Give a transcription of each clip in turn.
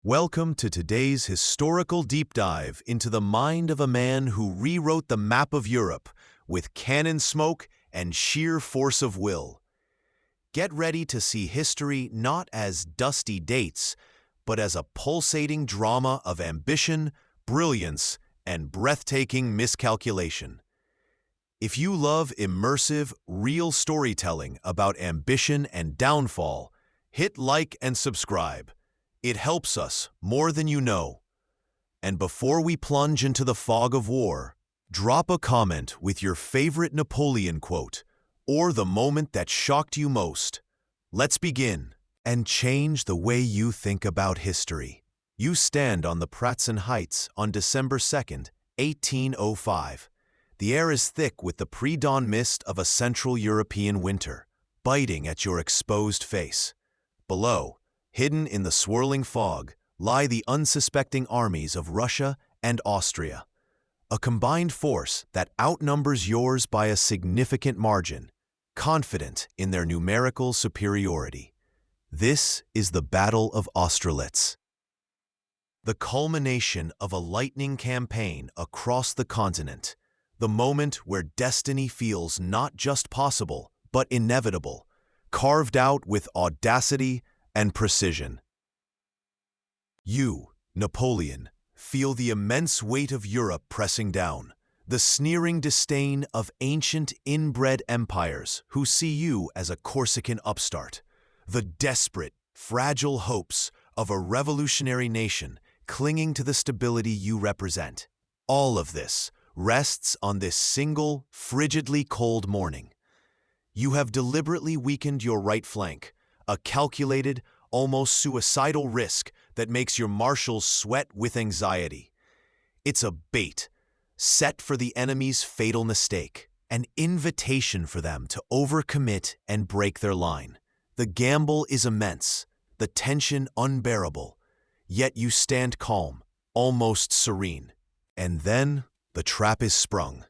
Welcome to today's historical deep dive into the mind of a man who rewrote the map of Europe with cannon smoke and sheer force of will. Get ready to see history not as dusty dates, but as a pulsating drama of ambition, brilliance, and breathtaking miscalculation. If you love immersive, real storytelling about ambition and downfall, hit like and subscribe. It helps us more than you know. And before we plunge into the fog of war, drop a comment with your favorite Napoleon quote or the moment that shocked you most. Let's begin and change the way you think about history. You stand on the Pratzen Heights on December 2nd, 1805. The air is thick with the pre-dawn mist of a Central European winter, biting at your exposed face. Below, hidden in the swirling fog, lie the unsuspecting armies of Russia and Austria, a combined force that outnumbers yours by a significant margin, confident in their numerical superiority. This is the Battle of Austerlitz, the culmination of a lightning campaign across the continent, the moment where destiny feels not just possible, but inevitable, carved out with audacity and precision. You, Napoleon, feel the immense weight of Europe pressing down, the sneering disdain of ancient inbred empires who see you as a Corsican upstart, the desperate, fragile hopes of a revolutionary nation clinging to the stability you represent. All of this rests on this single, frigidly cold morning. You have deliberately weakened your right flank, a calculated, almost suicidal risk that makes your marshals sweat with anxiety. It's a bait, set for the enemy's fatal mistake, an invitation for them to overcommit and break their line. The gamble is immense, the tension unbearable, yet you stand calm, almost serene. And then the trap is sprung.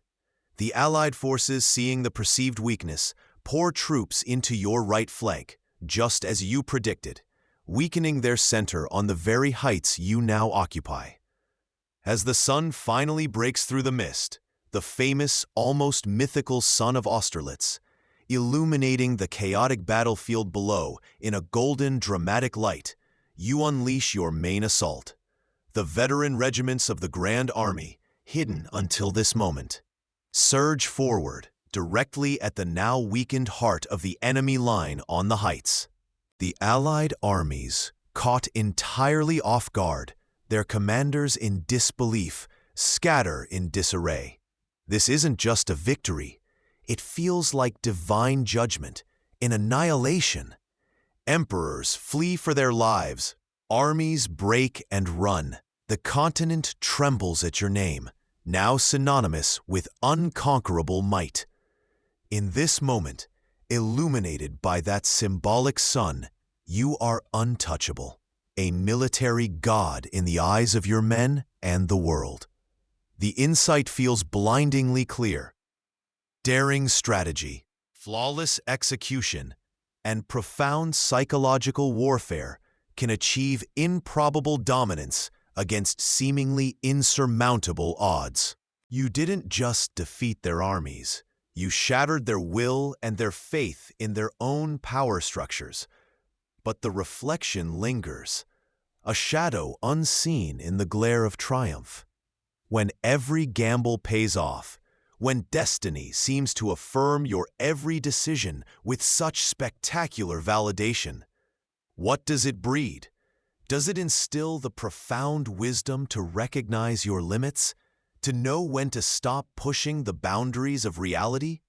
The Allied forces, seeing the perceived weakness, pour troops into your right flank, just as you predicted, weakening their center on the very heights you now occupy. As the sun finally breaks through the mist, the famous, almost mythical Sun of Austerlitz, illuminating the chaotic battlefield below in a golden, dramatic light, you unleash your main assault. The veteran regiments of the Grand Army, hidden until this moment, surge forward, directly at the now weakened heart of the enemy line on the heights. The Allied armies, caught entirely off guard, their commanders in disbelief, scatter in disarray. This isn't just a victory. It feels like divine judgment, an annihilation. Emperors flee for their lives. Armies break and run. The continent trembles at your name, now synonymous with unconquerable might. In this moment, illuminated by that symbolic sun, you are untouchable, a military god in the eyes of your men and the world. The insight feels blindingly clear. Daring strategy, flawless execution, and profound psychological warfare can achieve improbable dominance against seemingly insurmountable odds. You didn't just defeat their armies. You shattered their will and their faith in their own power structures. But the reflection lingers, a shadow unseen in the glare of triumph. When every gamble pays off, when destiny seems to affirm your every decision with such spectacular validation, what does it breed? Does it instill the profound wisdom to recognize your limits? To know when to stop pushing the boundaries of reality?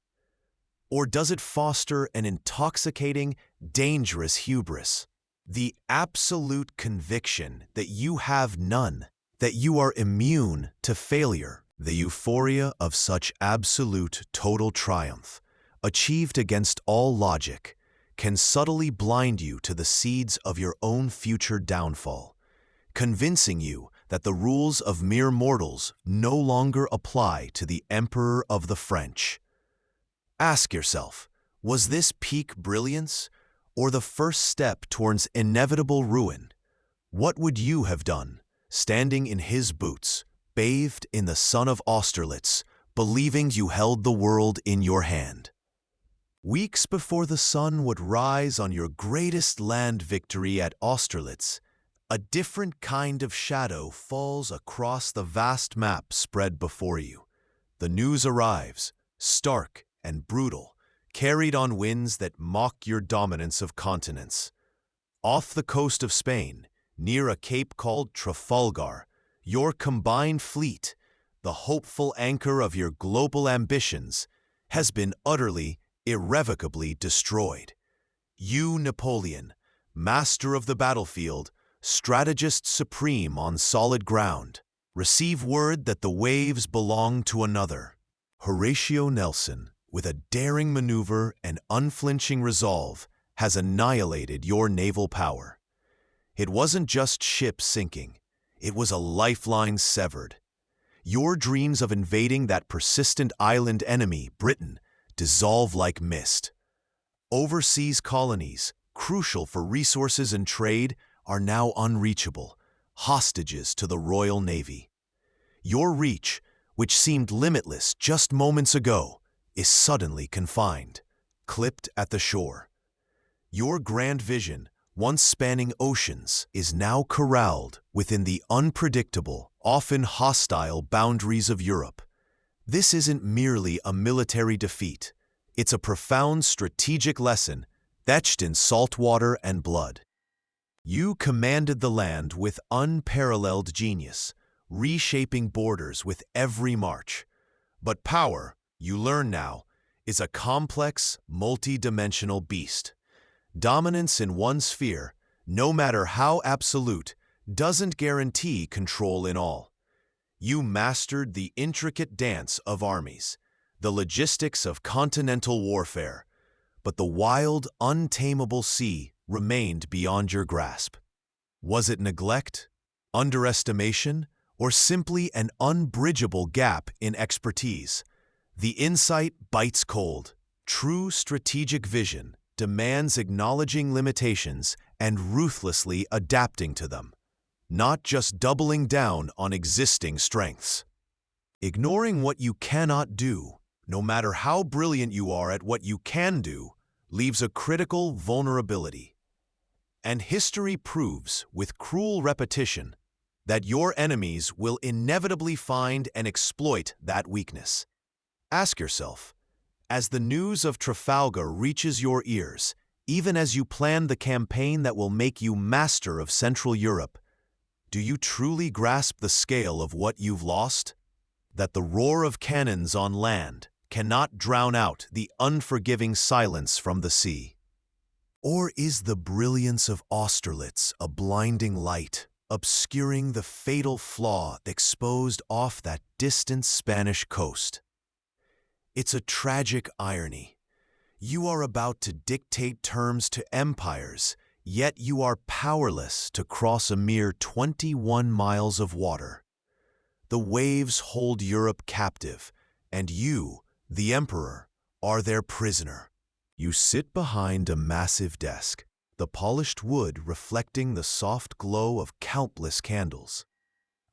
Or does it foster an intoxicating, dangerous hubris? The absolute conviction that you have none, that you are immune to failure. The euphoria of such absolute total triumph, achieved against all logic, can subtly blind you to the seeds of your own future downfall, convincing you that the rules of mere mortals no longer apply to the Emperor of the French. Ask yourself, was this peak brilliance or the first step towards inevitable ruin? What would you have done, standing in his boots, bathed in the Sun of Austerlitz, believing you held the world in your hand? Weeks before the sun would rise on your greatest land victory at Austerlitz, a different kind of shadow falls across the vast map spread before you. The news arrives, stark and brutal, carried on winds that mock your dominance of continents. Off the coast of Spain, near a cape called Trafalgar, your combined fleet, the hopeful anchor of your global ambitions, has been utterly, irrevocably destroyed. You, Napoleon, master of the battlefield, strategist supreme on solid ground, receive word that the waves belong to another. Horatio Nelson, with a daring maneuver and unflinching resolve, has annihilated your naval power. It wasn't just ships sinking, it was a lifeline severed. Your dreams of invading that persistent island enemy, Britain, dissolve like mist. Overseas colonies, crucial for resources and trade, are now unreachable, hostages to the Royal Navy. Your reach, which seemed limitless just moments ago, is suddenly confined, clipped at the shore. Your grand vision, once spanning oceans, is now corralled within the unpredictable, often hostile boundaries of Europe. This isn't merely a military defeat. It's a profound strategic lesson etched in salt water and blood. You commanded the land with unparalleled genius, reshaping borders with every march. But power, you learn now, is a complex, multi-dimensional beast. Dominance in one sphere, no matter how absolute, doesn't guarantee control in all. You mastered the intricate dance of armies, the logistics of continental warfare, but the wild, untamable sea remained beyond your grasp. Was it neglect, underestimation, or simply an unbridgeable gap in expertise? The insight bites cold. True strategic vision demands acknowledging limitations and ruthlessly adapting to them, not just doubling down on existing strengths. Ignoring what you cannot do, no matter how brilliant you are at what you can do, leaves a critical vulnerability. And history proves, with cruel repetition, that your enemies will inevitably find and exploit that weakness. Ask yourself, as the news of Trafalgar reaches your ears, even as you plan the campaign that will make you master of Central Europe, do you truly grasp the scale of what you've lost? That the roar of cannons on land cannot drown out the unforgiving silence from the sea? Or is the brilliance of Austerlitz a blinding light, obscuring the fatal flaw exposed off that distant Spanish coast? It's a tragic irony. You are about to dictate terms to empires, yet you are powerless to cross a mere 21 miles of water. The waves hold Europe captive, and you, the emperor, are their prisoner. You sit behind a massive desk, the polished wood reflecting the soft glow of countless candles.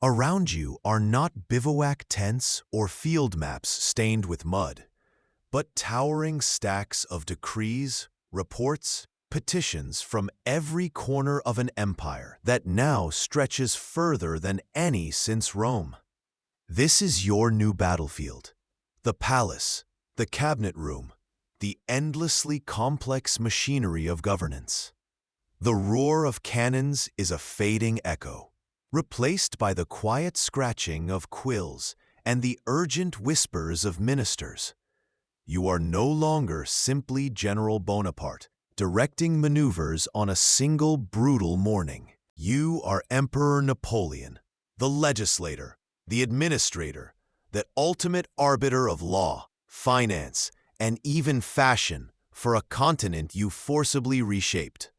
Around you are not bivouac tents or field maps stained with mud, but towering stacks of decrees, reports, petitions from every corner of an empire that now stretches further than any since Rome. This is your new battlefield, the palace, the cabinet room, the endlessly complex machinery of governance. The roar of cannons is a fading echo, replaced by the quiet scratching of quills and the urgent whispers of ministers. You are no longer simply General Bonaparte, directing maneuvers on a single brutal morning. You are Emperor Napoleon, the legislator, the administrator, the ultimate arbiter of law, finance, and even fashion for a continent you forcibly reshaped.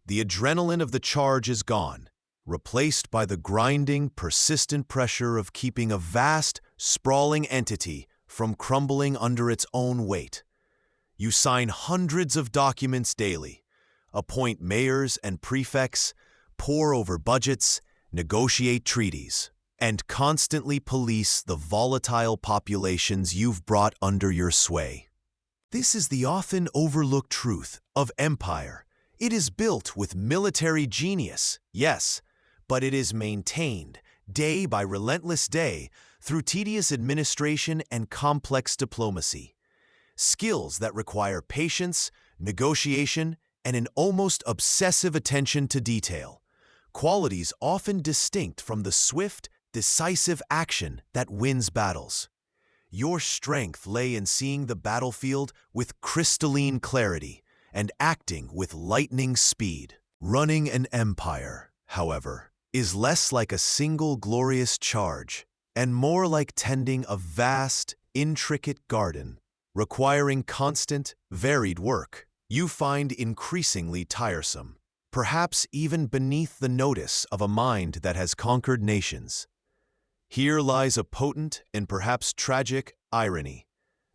The adrenaline of the charge is gone, replaced by the grinding, persistent pressure of keeping a vast, sprawling entity from crumbling under its own weight. You sign hundreds of documents daily, appoint mayors and prefects, pore over budgets, negotiate treaties, and constantly police the volatile populations you've brought under your sway. This is the often overlooked truth of empire. It is built with military genius, yes, but it is maintained day by relentless day through tedious administration and complex diplomacy. Skills that require patience, negotiation, and an almost obsessive attention to detail. Qualities often distinct from the swift, decisive action that wins battles. Your strength lay in seeing the battlefield with crystalline clarity and acting with lightning speed. Running an empire, however, is less like a single glorious charge and more like tending a vast, intricate garden, requiring constant, varied work. You find increasingly tiresome, perhaps even beneath the notice of a mind that has conquered nations. Here lies a potent and perhaps tragic irony.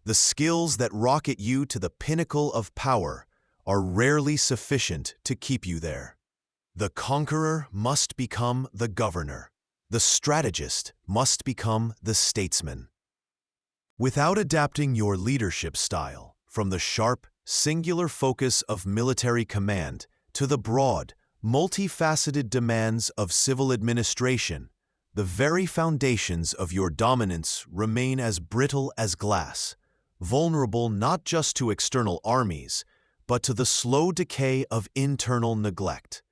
The skills that rocket you to the pinnacle of power are rarely sufficient to keep you there. The conqueror must become the governor. The strategist must become the statesman. Without adapting your leadership style from the sharp, singular focus of military command to the broad, multifaceted demands of civil administration, the very foundations of your dominance remain as brittle as glass, vulnerable not just to external armies, but to the slow decay of internal neglect.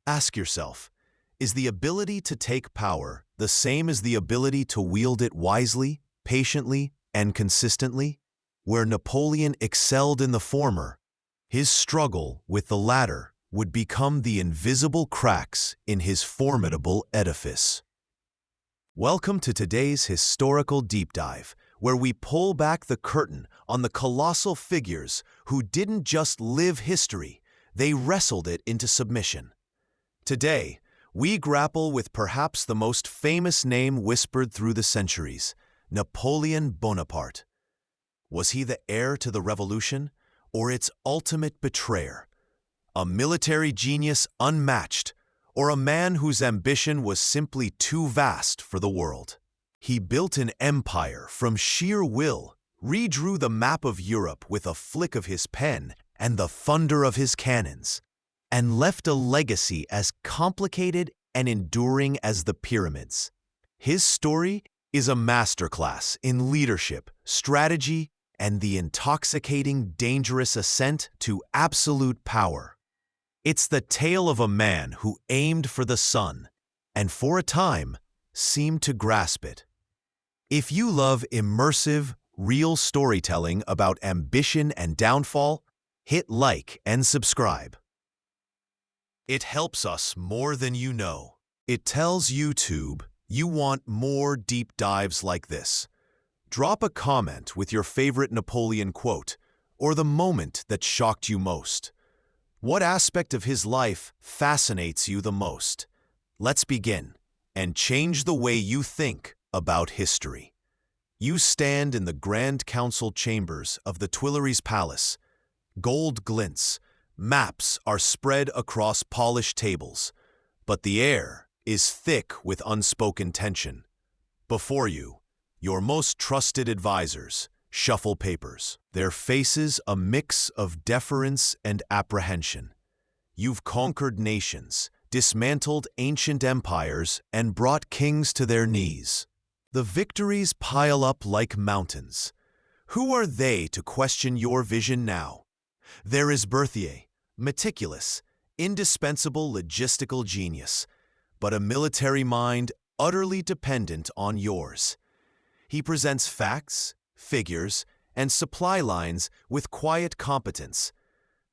Ask yourself, is the ability to take power the same as the ability to wield it wisely, patiently, and consistently? Where Napoleon excelled in the former, his struggle with the latter would become the invisible cracks in his formidable edifice. Welcome to today's historical deep dive, where we pull back the curtain on the colossal figures who didn't just live history, they wrestled it into submission. Today, we grapple with perhaps the most famous name whispered through the centuries, Napoleon Bonaparte. Was he the heir to the revolution, or its ultimate betrayer? A military genius unmatched, or a man whose ambition was simply too vast for the world? He built an empire from sheer will, redrew the map of Europe with a flick of his pen and the thunder of his cannons, and left a legacy as complicated and enduring as the pyramids. His story is a masterclass in leadership, strategy, and the intoxicating, dangerous ascent to absolute power. It's the tale of a man who aimed for the sun, and for a time, seemed to grasp it. If you love immersive, real storytelling about ambition and downfall, hit like and subscribe. It helps us more than you know. It tells YouTube you want more deep dives like this. Drop a comment with your favorite Napoleon quote or the moment that shocked you most. What aspect of his life fascinates you the most? Let's begin and change the way you think about history. You stand in the grand council chambers of the Tuileries Palace. Gold glints, maps are spread across polished tables, but the air is thick with unspoken tension. Before you, your most trusted advisors shuffle papers, their faces a mix of deference and apprehension. You've conquered nations, dismantled ancient empires, and brought kings to their knees. The victories pile up like mountains. Who are they to question your vision now? There is Berthier, meticulous, indispensable logistical genius, but a military mind utterly dependent on yours. He presents facts, figures, and supply lines with quiet competence,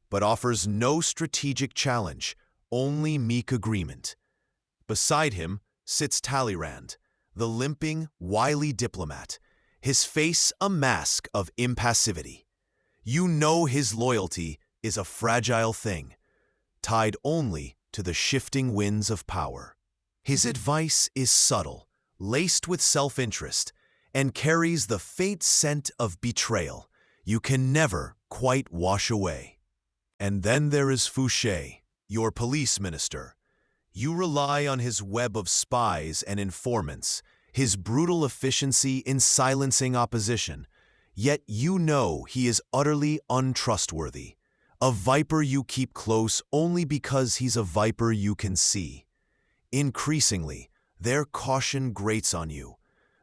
but offers no strategic challenge, only meek agreement. Beside him sits Talleyrand, the limping, wily diplomat, his face a mask of impassivity. You know his loyalty is a fragile thing, tied only to the shifting winds of power. His advice is subtle, laced with self-interest, and carries the faint scent of betrayal you can never quite wash away. And then there is Fouché, your police minister. You rely on his web of spies and informants, his brutal efficiency in silencing opposition. Yet you know he is utterly untrustworthy, a viper you keep close only because he's a viper you can see. Increasingly, their caution grates on you.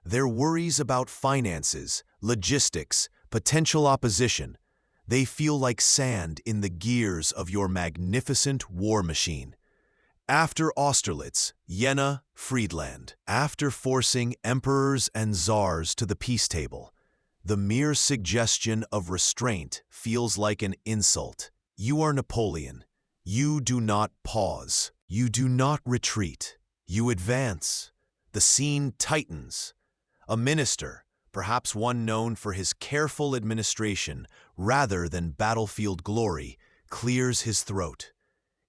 Their worries about finances, logistics, potential opposition, they feel like sand in the gears of your magnificent war machine. After Austerlitz, Jena, Friedland, after forcing emperors and czars to the peace table, the mere suggestion of restraint feels like an insult. You are Napoleon. You do not pause. You do not retreat. You advance. The scene tightens. A minister, perhaps one known for his careful administration rather than battlefield glory, clears his throat.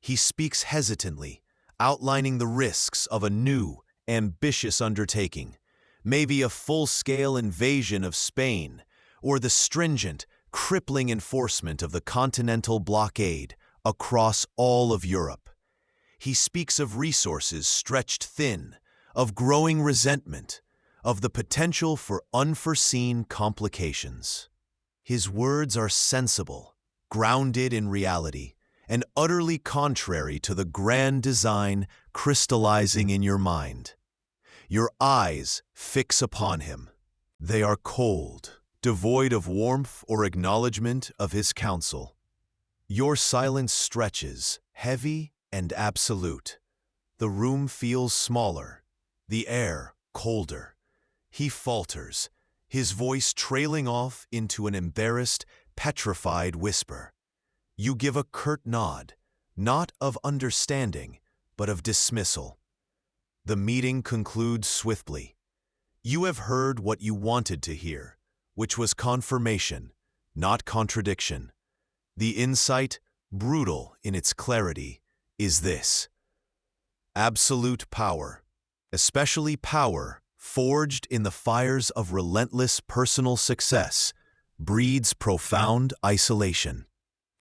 He speaks hesitantly, outlining the risks of a new, ambitious undertaking, maybe a full-scale invasion of Spain, or the stringent, crippling enforcement of the continental blockade across all of Europe. He speaks of resources stretched thin, of growing resentment, of the potential for unforeseen complications. His words are sensible, grounded in reality, and utterly contrary to the grand design crystallizing in your mind. Your eyes fix upon him. They are cold, devoid of warmth or acknowledgement of his counsel. Your silence stretches, heavy and absolute. The room feels smaller, the air colder. He falters, his voice trailing off into an embarrassed, petrified whisper. You give a curt nod, not of understanding, but of dismissal. The meeting concludes swiftly. You have heard what you wanted to hear, which was confirmation, not contradiction. The insight, brutal in its clarity, is this: absolute power, especially power forged in the fires of relentless personal success, breeds profound isolation.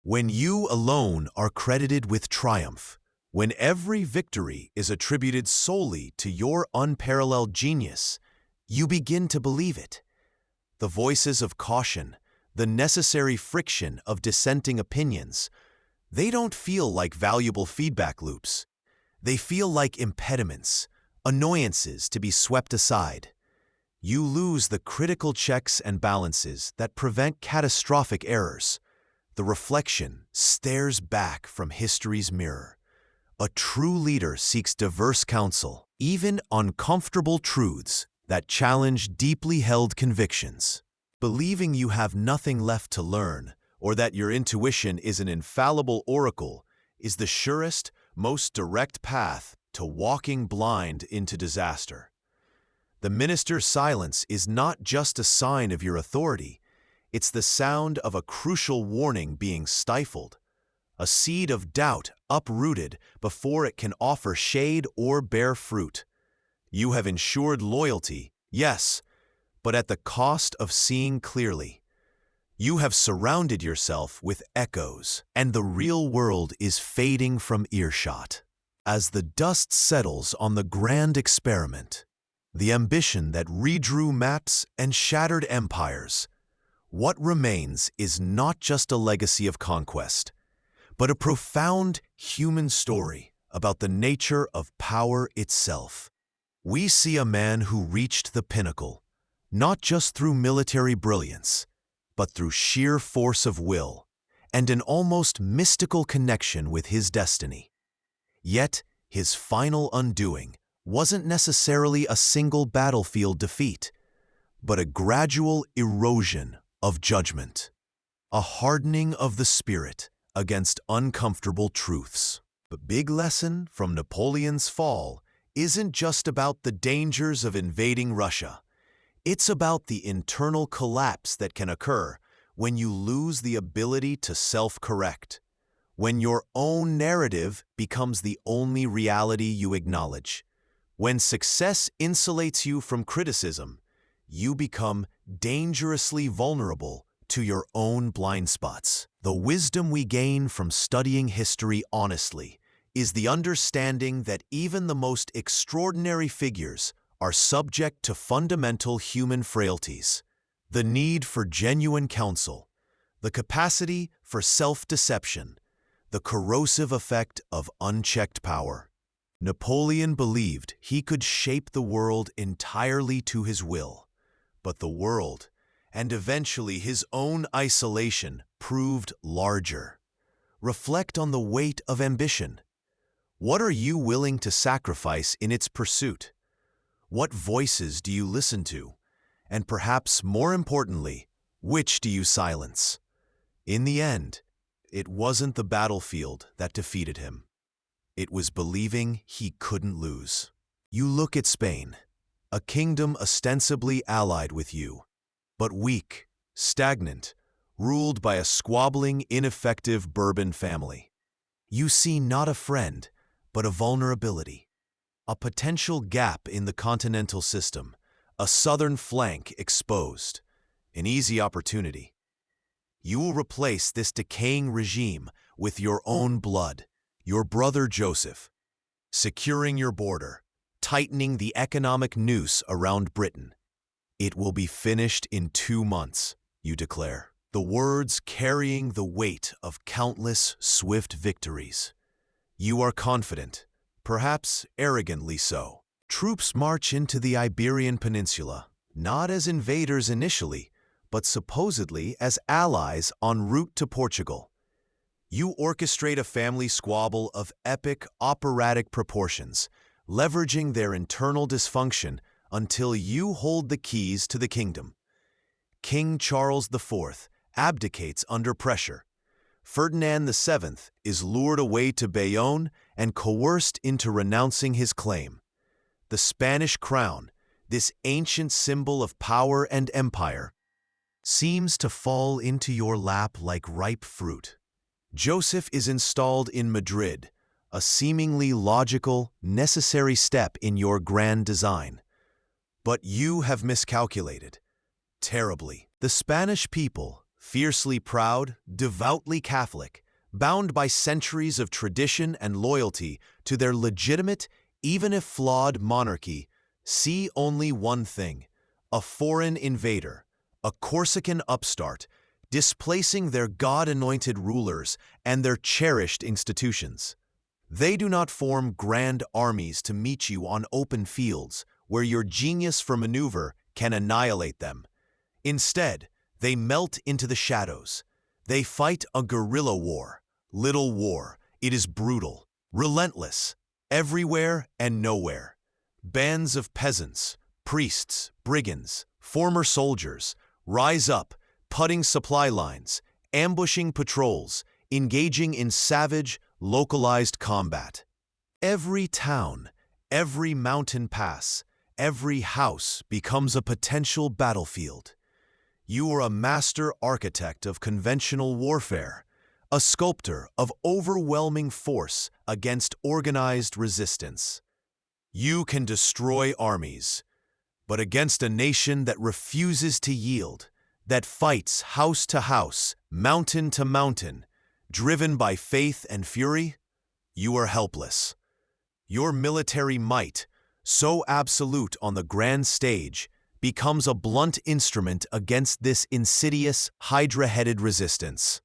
When you alone are credited with triumph, when every victory is attributed solely to your unparalleled genius, you begin to believe it. The voices of caution, the necessary friction of dissenting opinions, they don't feel like valuable feedback loops. They feel like impediments, annoyances to be swept aside. You lose the critical checks and balances that prevent catastrophic errors. The reflection stares back from history's mirror. A true leader seeks diverse counsel, even uncomfortable truths that challenge deeply held convictions. Believing you have nothing left to learn, or that your intuition is an infallible oracle, is the surest, most direct path to walking blind into disaster. The minister's silence is not just a sign of your authority, it's the sound of a crucial warning being stifled, a seed of doubt uprooted before it can offer shade or bear fruit. You have ensured loyalty, yes, but at the cost of seeing clearly. You have surrounded yourself with echoes, and the real world is fading from earshot. As the dust settles on the grand experiment, the ambition that redrew maps and shattered empires, what remains is not just a legacy of conquest, but a profound human story about the nature of power itself. We see a man who reached the pinnacle, not just through military brilliance, but through sheer force of will and an almost mystical connection with his destiny. Yet, his final undoing wasn't necessarily a single battlefield defeat, but a gradual erosion of judgment, a hardening of the spirit against uncomfortable truths. The big lesson from Napoleon's fall isn't just about the dangers of invading Russia. It's about the internal collapse that can occur when you lose the ability to self-correct, when your own narrative becomes the only reality you acknowledge. When success insulates you from criticism, you become dangerously vulnerable to your own blind spots. The wisdom we gain from studying history honestly is the understanding that even the most extraordinary figures are subject to fundamental human frailties. The need for genuine counsel, the capacity for self-deception, the corrosive effect of unchecked power. Napoleon believed he could shape the world entirely to his will, but the world, and eventually his own isolation, proved larger. Reflect on the weight of ambition. What are you willing to sacrifice in its pursuit? What voices do you listen to? And perhaps more importantly, which do you silence? In the end, it wasn't the battlefield that defeated him. It was believing he couldn't lose. You look at Spain, a kingdom ostensibly allied with you, but weak, stagnant, ruled by a squabbling, ineffective Bourbon family. You see not a friend, but a vulnerability, a potential gap in the continental system, a southern flank exposed, an easy opportunity. You will replace this decaying regime with your own blood, your brother Joseph, securing your border, tightening the economic noose around Britain. It will be finished in 2 months, you declare, the words carrying the weight of countless swift victories. You are confident, perhaps arrogantly so. Troops march into the Iberian Peninsula, not as invaders initially, but supposedly as allies en route to Portugal. You orchestrate a family squabble of epic, operatic proportions, leveraging their internal dysfunction until you hold the keys to the kingdom. King Charles IV abdicates under pressure. Ferdinand VII is lured away to Bayonne and coerced into renouncing his claim. The Spanish crown, this ancient symbol of power and empire, seems to fall into your lap like ripe fruit. Joseph is installed in Madrid, a seemingly logical, necessary step in your grand design. But you have miscalculated. Terribly. The Spanish people, fiercely proud, devoutly Catholic, bound by centuries of tradition and loyalty to their legitimate, even if flawed monarchy, see only one thing: a foreign invader, a Corsican upstart, displacing their God-anointed rulers and their cherished institutions. They do not form grand armies to meet you on open fields where your genius for maneuver can annihilate them. Instead, they melt into the shadows. They fight a guerrilla war. Little war. It is brutal, relentless, everywhere and nowhere. Bands of peasants, priests, brigands, former soldiers rise up, putting supply lines, ambushing patrols, engaging in savage, localized combat. Every town, every mountain pass, every house becomes a potential battlefield. You are a master architect of conventional warfare, a sculptor of overwhelming force against organized resistance. You can destroy armies, but against a nation that refuses to yield, that fights house to house, mountain to mountain, driven by faith and fury, you are helpless. Your military might, so absolute on the grand stage, becomes a blunt instrument against this insidious, hydra-headed resistance.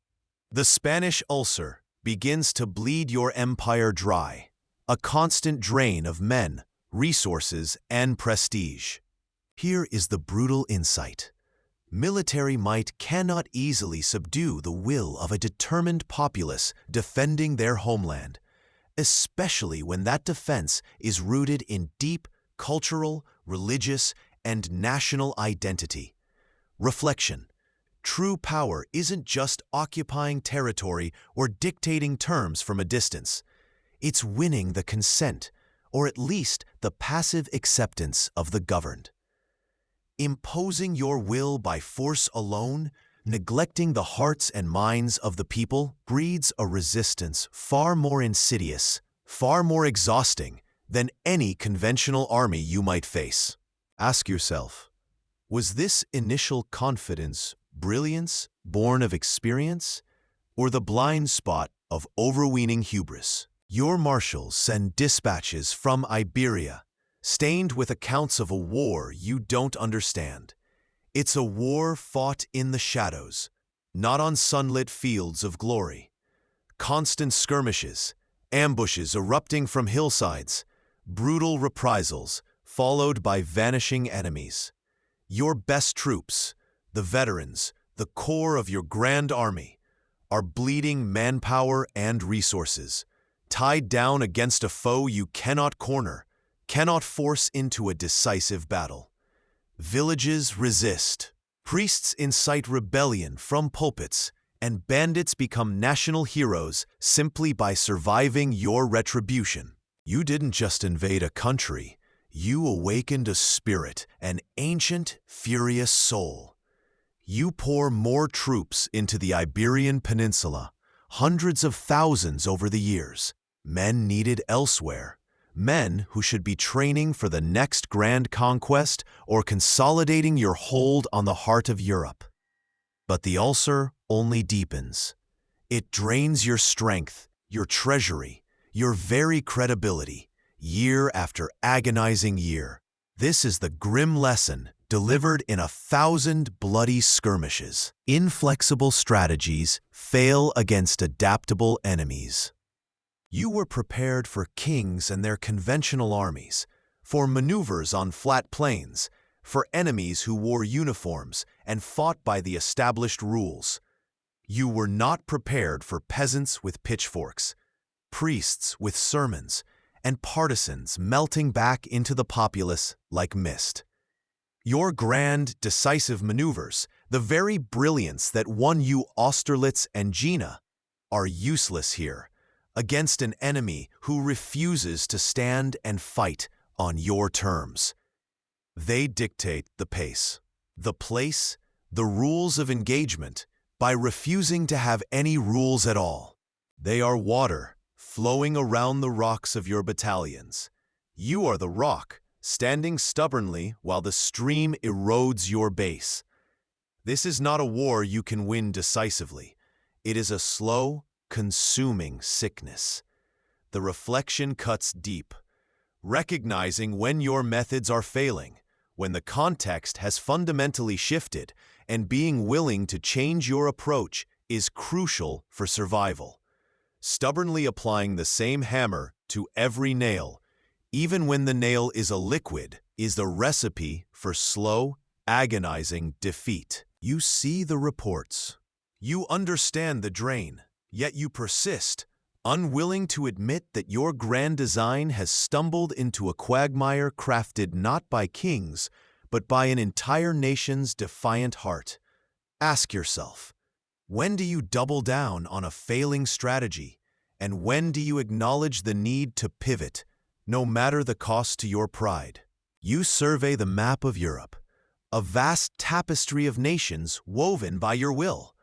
The Spanish ulcer begins to bleed your empire dry, a constant drain of men, resources, and prestige. Here is the brutal insight. Military might cannot easily subdue the will of a determined populace defending their homeland, especially when that defense is rooted in deep cultural, religious, and national identity. Reflection. True power isn't just occupying territory or dictating terms from a distance. It's winning the consent, or at least the passive acceptance of the governed. Imposing your will by force alone, neglecting the hearts and minds of the people, breeds a resistance far more insidious, far more exhausting than any conventional army you might face. Ask yourself, was this initial confidence, brilliance, born of experience, or the blind spot of overweening hubris? Your marshals send dispatches from Iberia, stained with accounts of a war you don't understand. It's a war fought in the shadows, not on sunlit fields of glory. Constant skirmishes, ambushes erupting from hillsides, brutal reprisals followed by vanishing enemies. Your best troops, the veterans, the core of your grand army, are bleeding manpower and resources, tied down against a foe you cannot corner, cannot force into a decisive battle. Villages resist, priests incite rebellion from pulpits, and bandits become national heroes simply by surviving your retribution. You didn't just invade a country, you awakened a spirit, an ancient, furious soul. You pour more troops into the Iberian Peninsula, hundreds of thousands over the years, men needed elsewhere, men who should be training for the next grand conquest or consolidating your hold on the heart of Europe. But the ulcer only deepens. It drains your strength, your treasury, your very credibility, year after agonizing year. This is the grim lesson delivered in 1,000 bloody skirmishes. Inflexible strategies fail against adaptable enemies. You were prepared for kings and their conventional armies, for maneuvers on flat plains, for enemies who wore uniforms and fought by the established rules. You were not prepared for peasants with pitchforks, priests with sermons, and partisans melting back into the populace like mist. Your grand, decisive maneuvers, the very brilliance that won you Austerlitz and Jena, are useless here, against an enemy who refuses to stand and fight on your terms. They dictate the pace, the place, the rules of engagement by refusing to have any rules at all. They are water flowing around the rocks of your battalions. You are the rock, standing stubbornly while the stream erodes your base. This is not a war you can win decisively. It is a slow, consuming sickness. The reflection cuts deep, recognizing when your methods are failing, when the context has fundamentally shifted, and being willing to change your approach is crucial for survival. Stubbornly applying the same hammer to every nail, even when the nail is a liquid, is the recipe for slow, agonizing defeat. You see the reports. You understand the drain, yet you persist, unwilling to admit that your grand design has stumbled into a quagmire crafted not by kings, but by an entire nation's defiant heart. Ask yourself, when do you double down on a failing strategy, and when do you acknowledge the need to pivot, no matter the cost to your pride? You survey the map of Europe, a vast tapestry of nations woven by your will.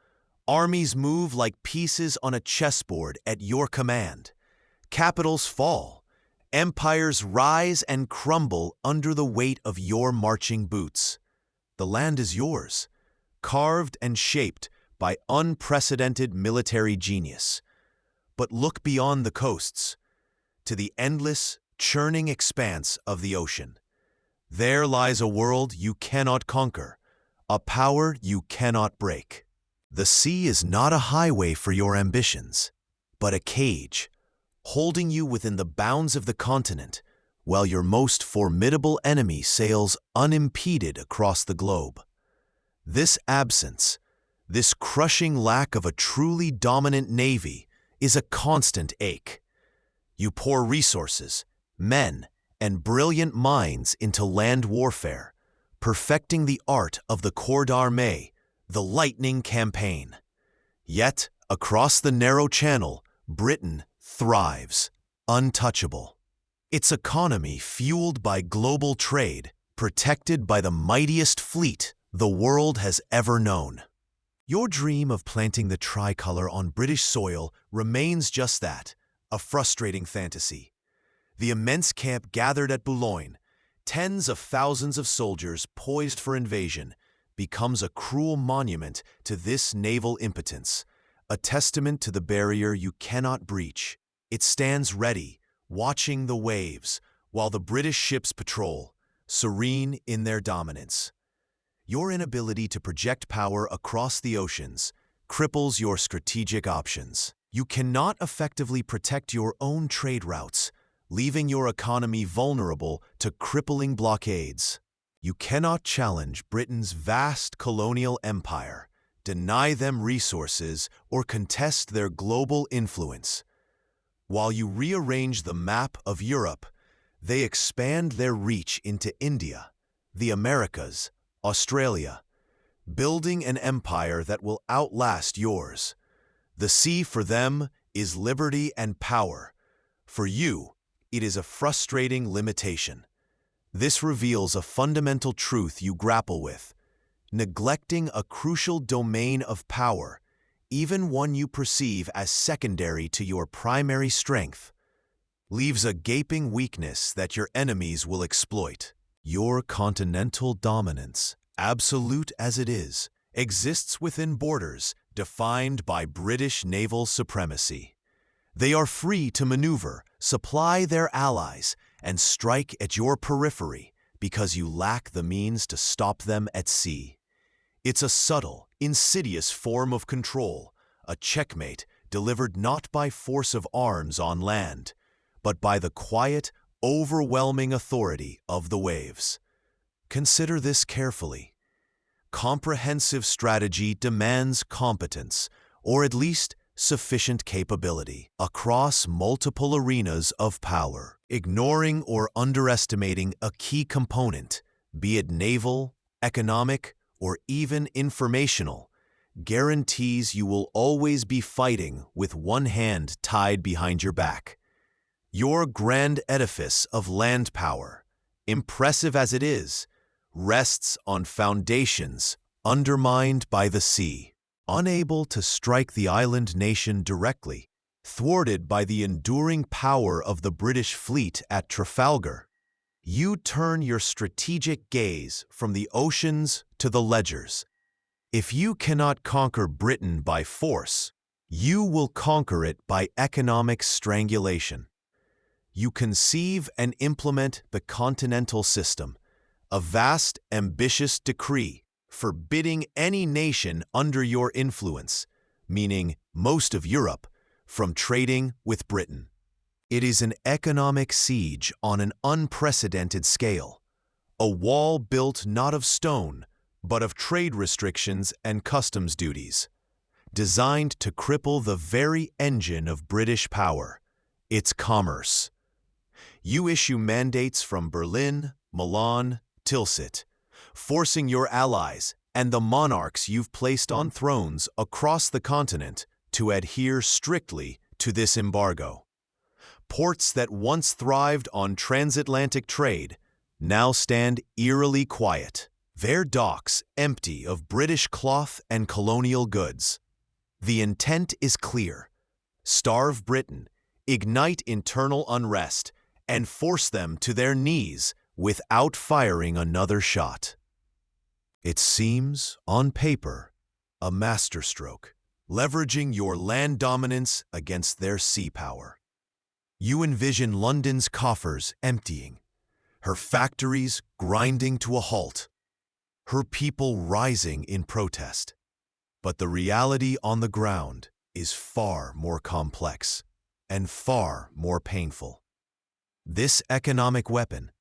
Armies move like pieces on a chessboard at your command. Capitals fall. Empires rise and crumble under the weight of your marching boots. The land is yours, carved and shaped by unprecedented military genius. But look beyond the coasts, to the endless, churning expanse of the ocean. There lies a world you cannot conquer, a power you cannot break. The sea is not a highway for your ambitions, but a cage, holding you within the bounds of the continent, while your most formidable enemy sails unimpeded across the globe. This absence, this crushing lack of a truly dominant navy, is a constant ache. You pour resources, men, and brilliant minds into land warfare, perfecting the art of the corps d'armée, the lightning campaign. Yet, across the narrow channel, Britain thrives, untouchable. Its economy fueled by global trade, protected by the mightiest fleet the world has ever known. Your dream of planting the tricolor on British soil remains just that, a frustrating fantasy. The immense camp gathered at Boulogne, tens of thousands of soldiers poised for invasion, becomes a cruel monument to this naval impotence, a testament to the barrier you cannot breach. It stands ready, watching the waves, while the British ships patrol, serene in their dominance. Your inability to project power across the oceans cripples your strategic options. You cannot effectively protect your own trade routes, leaving your economy vulnerable to crippling blockades. You cannot challenge Britain's vast colonial empire, deny them resources, or contest their global influence. While you rearrange the map of Europe, they expand their reach into India, the Americas, Australia, building an empire that will outlast yours. The sea for them is liberty and power. For you, it is a frustrating limitation. This reveals a fundamental truth you grapple with. Neglecting a crucial domain of power, even one you perceive as secondary to your primary strength, leaves a gaping weakness that your enemies will exploit. Your continental dominance, absolute as it is, exists within borders defined by British naval supremacy. They are free to maneuver, supply their allies, and strike at your periphery because you lack the means to stop them at sea. It's a subtle, insidious form of control, a checkmate delivered not by force of arms on land, but by the quiet, overwhelming authority of the waves. Consider this carefully. Comprehensive strategy demands competence, or at least sufficient capability, across multiple arenas of power. Ignoring or underestimating a key component, be it naval, economic, or even informational, guarantees you will always be fighting with one hand tied behind your back. Your grand edifice of land power, impressive as it is, rests on foundations undermined by the sea. Unable to strike the island nation directly, thwarted by the enduring power of the British fleet at Trafalgar, you turn your strategic gaze from the oceans to the ledgers. If you cannot conquer Britain by force, you will conquer it by economic strangulation. You conceive and implement the continental system, a vast, ambitious decree forbidding any nation under your influence, meaning most of Europe, from trading with Britain. It is an economic siege on an unprecedented scale, a wall built not of stone, but of trade restrictions and customs duties, designed to cripple the very engine of British power, its commerce. You issue mandates from Berlin, Milan, Tilsit, forcing your allies and the monarchs you've placed on thrones across the continent to adhere strictly to this embargo. Ports that once thrived on transatlantic trade now stand eerily quiet, their docks empty of British cloth and colonial goods. The intent is clear: starve Britain, ignite internal unrest, and force them to their knees without firing another shot. It seems, on paper, a masterstroke, leveraging your land dominance against their sea power. You envision London's coffers emptying, her factories grinding to a halt, her people rising in protest. But the reality on the ground is far more complex and far more painful. This economic weapon,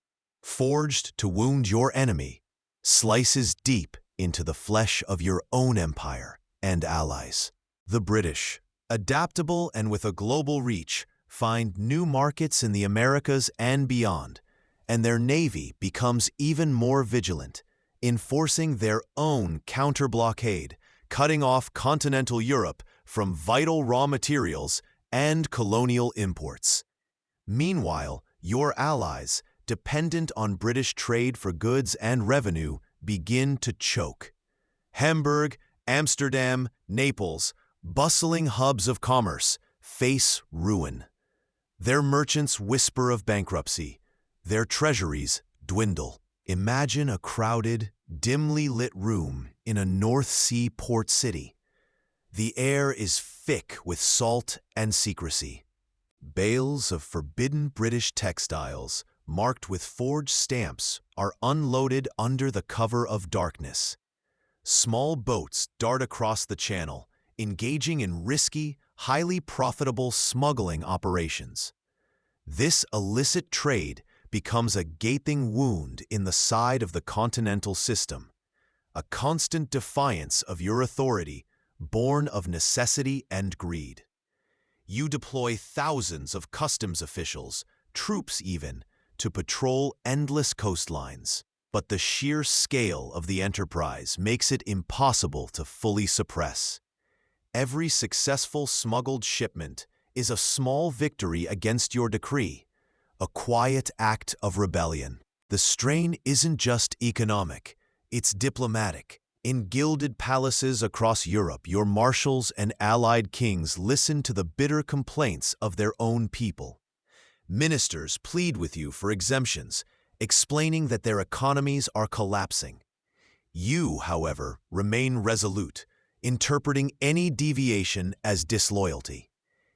forged to wound your enemy, slices deep into the flesh of your own empire and allies. The British, adaptable and with a global reach, find new markets in the Americas and beyond, and their navy becomes even more vigilant, enforcing their own counter-blockade, cutting off continental Europe from vital raw materials and colonial imports. Meanwhile, your allies, dependent on British trade for goods and revenue, begin to choke. Hamburg, Amsterdam, Naples, bustling hubs of commerce, face ruin. Their merchants whisper of bankruptcy, their treasuries dwindle. Imagine a crowded, dimly lit room in a North Sea port city. The air is thick with salt and secrecy. Bales of forbidden British textiles, marked with forged stamps, are unloaded under the cover of darkness. Small boats dart across the channel, engaging in risky, highly profitable smuggling operations. This illicit trade becomes a gaping wound in the side of the continental system, a constant defiance of your authority, born of necessity and greed. You deploy thousands of customs officials, troops even, to patrol endless coastlines. But the sheer scale of the enterprise makes it impossible to fully suppress. Every successful smuggled shipment is a small victory against your decree, a quiet act of rebellion. The strain isn't just economic, it's diplomatic. In gilded palaces across Europe, your marshals and allied kings listen to the bitter complaints of their own people. Ministers plead with you for exemptions, explaining that their economies are collapsing. You, however, remain resolute, interpreting any deviation as disloyalty.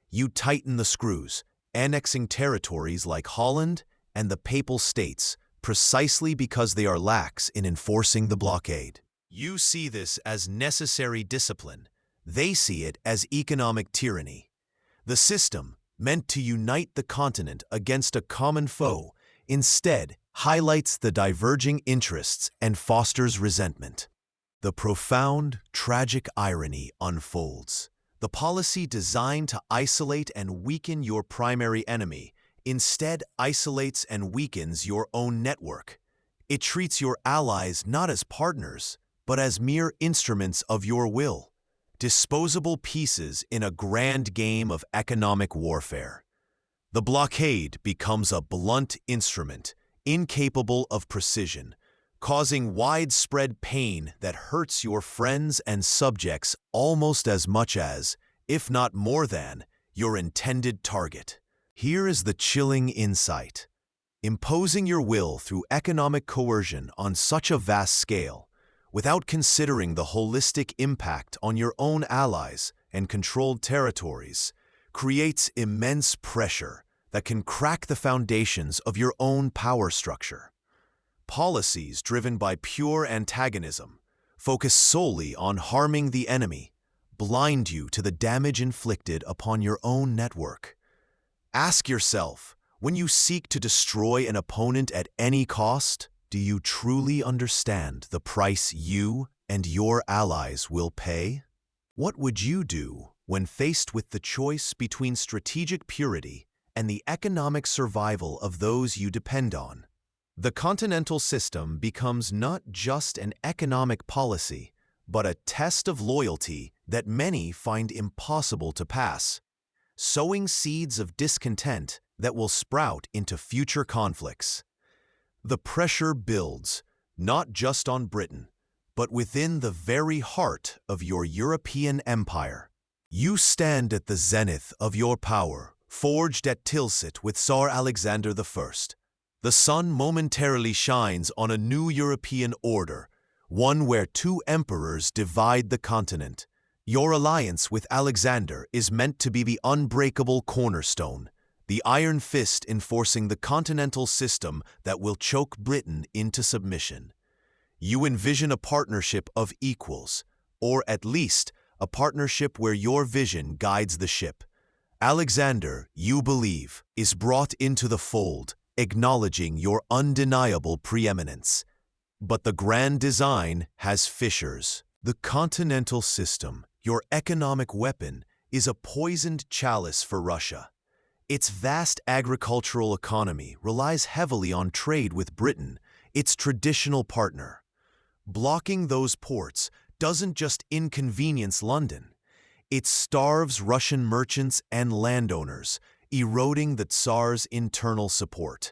You tighten the screws, annexing territories like Holland and the Papal States precisely because they are lax in enforcing the blockade. You see this as necessary discipline. They see it as economic tyranny. The system, meant to unite the continent against a common foe, instead highlights the diverging interests and fosters resentment. The profound, tragic irony unfolds. The policy designed to isolate and weaken your primary enemy instead isolates and weakens your own network. It treats your allies not as partners, but as mere instruments of your will, disposable pieces in a grand game of economic warfare. The blockade becomes a blunt instrument, incapable of precision, causing widespread pain that hurts your friends and subjects almost as much as, if not more than, your intended target. Here is the chilling insight. Imposing your will through economic coercion on such a vast scale, without considering the holistic impact on your own allies and controlled territories, creates immense pressure that can crack the foundations of your own power structure. Policies driven by pure antagonism, focus solely on harming the enemy, blind you to the damage inflicted upon your own network. Ask yourself, when you seek to destroy an opponent at any cost, do you truly understand the price you and your allies will pay? What would you do when faced with the choice between strategic purity and the economic survival of those you depend on? The continental system becomes not just an economic policy, but a test of loyalty that many find impossible to pass, sowing seeds of discontent that will sprout into future conflicts. The pressure builds, not just on Britain, but within the very heart of your European empire. You stand at the zenith of your power, forged at Tilsit with Tsar Alexander I. The sun momentarily shines on a new European order, one where two emperors divide the continent. Your alliance with Alexander is meant to be the unbreakable cornerstone, the iron fist enforcing the continental system that will choke Britain into submission. You envision a partnership of equals, or at least a partnership where your vision guides the ship. Alexander, you believe, is brought into the fold, acknowledging your undeniable preeminence. But the grand design has fissures. The continental system, your economic weapon, is a poisoned chalice for Russia. Its vast agricultural economy relies heavily on trade with Britain, its traditional partner. Blocking those ports doesn't just inconvenience London. It starves Russian merchants and landowners, eroding the Tsar's internal support.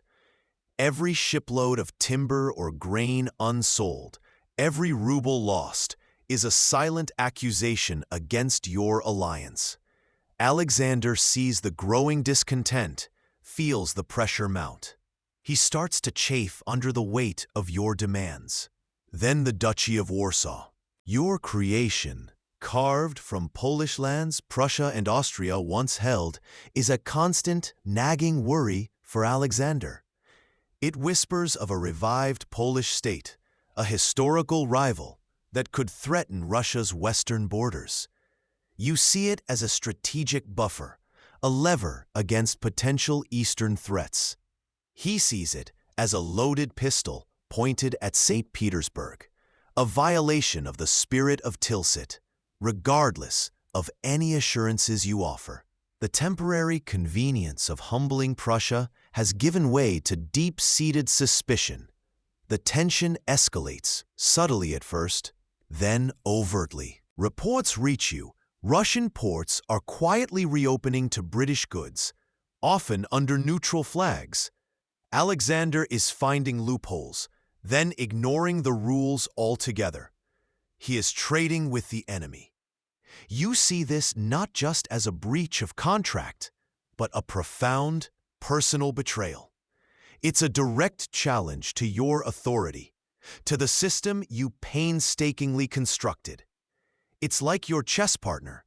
Every shipload of timber or grain unsold, every ruble lost, is a silent accusation against your alliance. Alexander sees the growing discontent, feels the pressure mount. He starts to chafe under the weight of your demands. Then the Duchy of Warsaw, your creation, carved from Polish lands Prussia and Austria once held, is a constant, nagging worry for Alexander. It whispers of a revived Polish state, a historical rival that could threaten Russia's western borders. You see it as a strategic buffer, a lever against potential eastern threats. He sees it as a loaded pistol pointed at St. Petersburg, a violation of the spirit of Tilsit, regardless of any assurances you offer. The temporary convenience of humbling Prussia has given way to deep-seated suspicion. The tension escalates, subtly at first, then overtly. Reports reach you. Russian ports are quietly reopening to British goods, often under neutral flags. Alexander is finding loopholes, then ignoring the rules altogether. He is trading with the enemy. You see this not just as a breach of contract, but a profound personal betrayal. It's a direct challenge to your authority, to the system you painstakingly constructed. It's like your chess partner,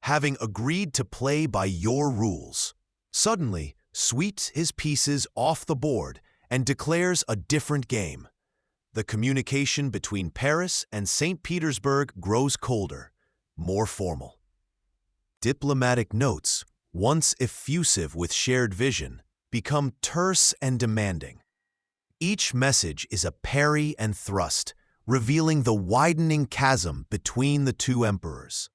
having agreed to play by your rules, suddenly sweeps his pieces off the board and declares a different game. The communication between Paris and St. Petersburg grows colder, more formal. Diplomatic notes, once effusive with shared vision, become terse and demanding. Each message is a parry and thrust, revealing the widening chasm between the two emperors.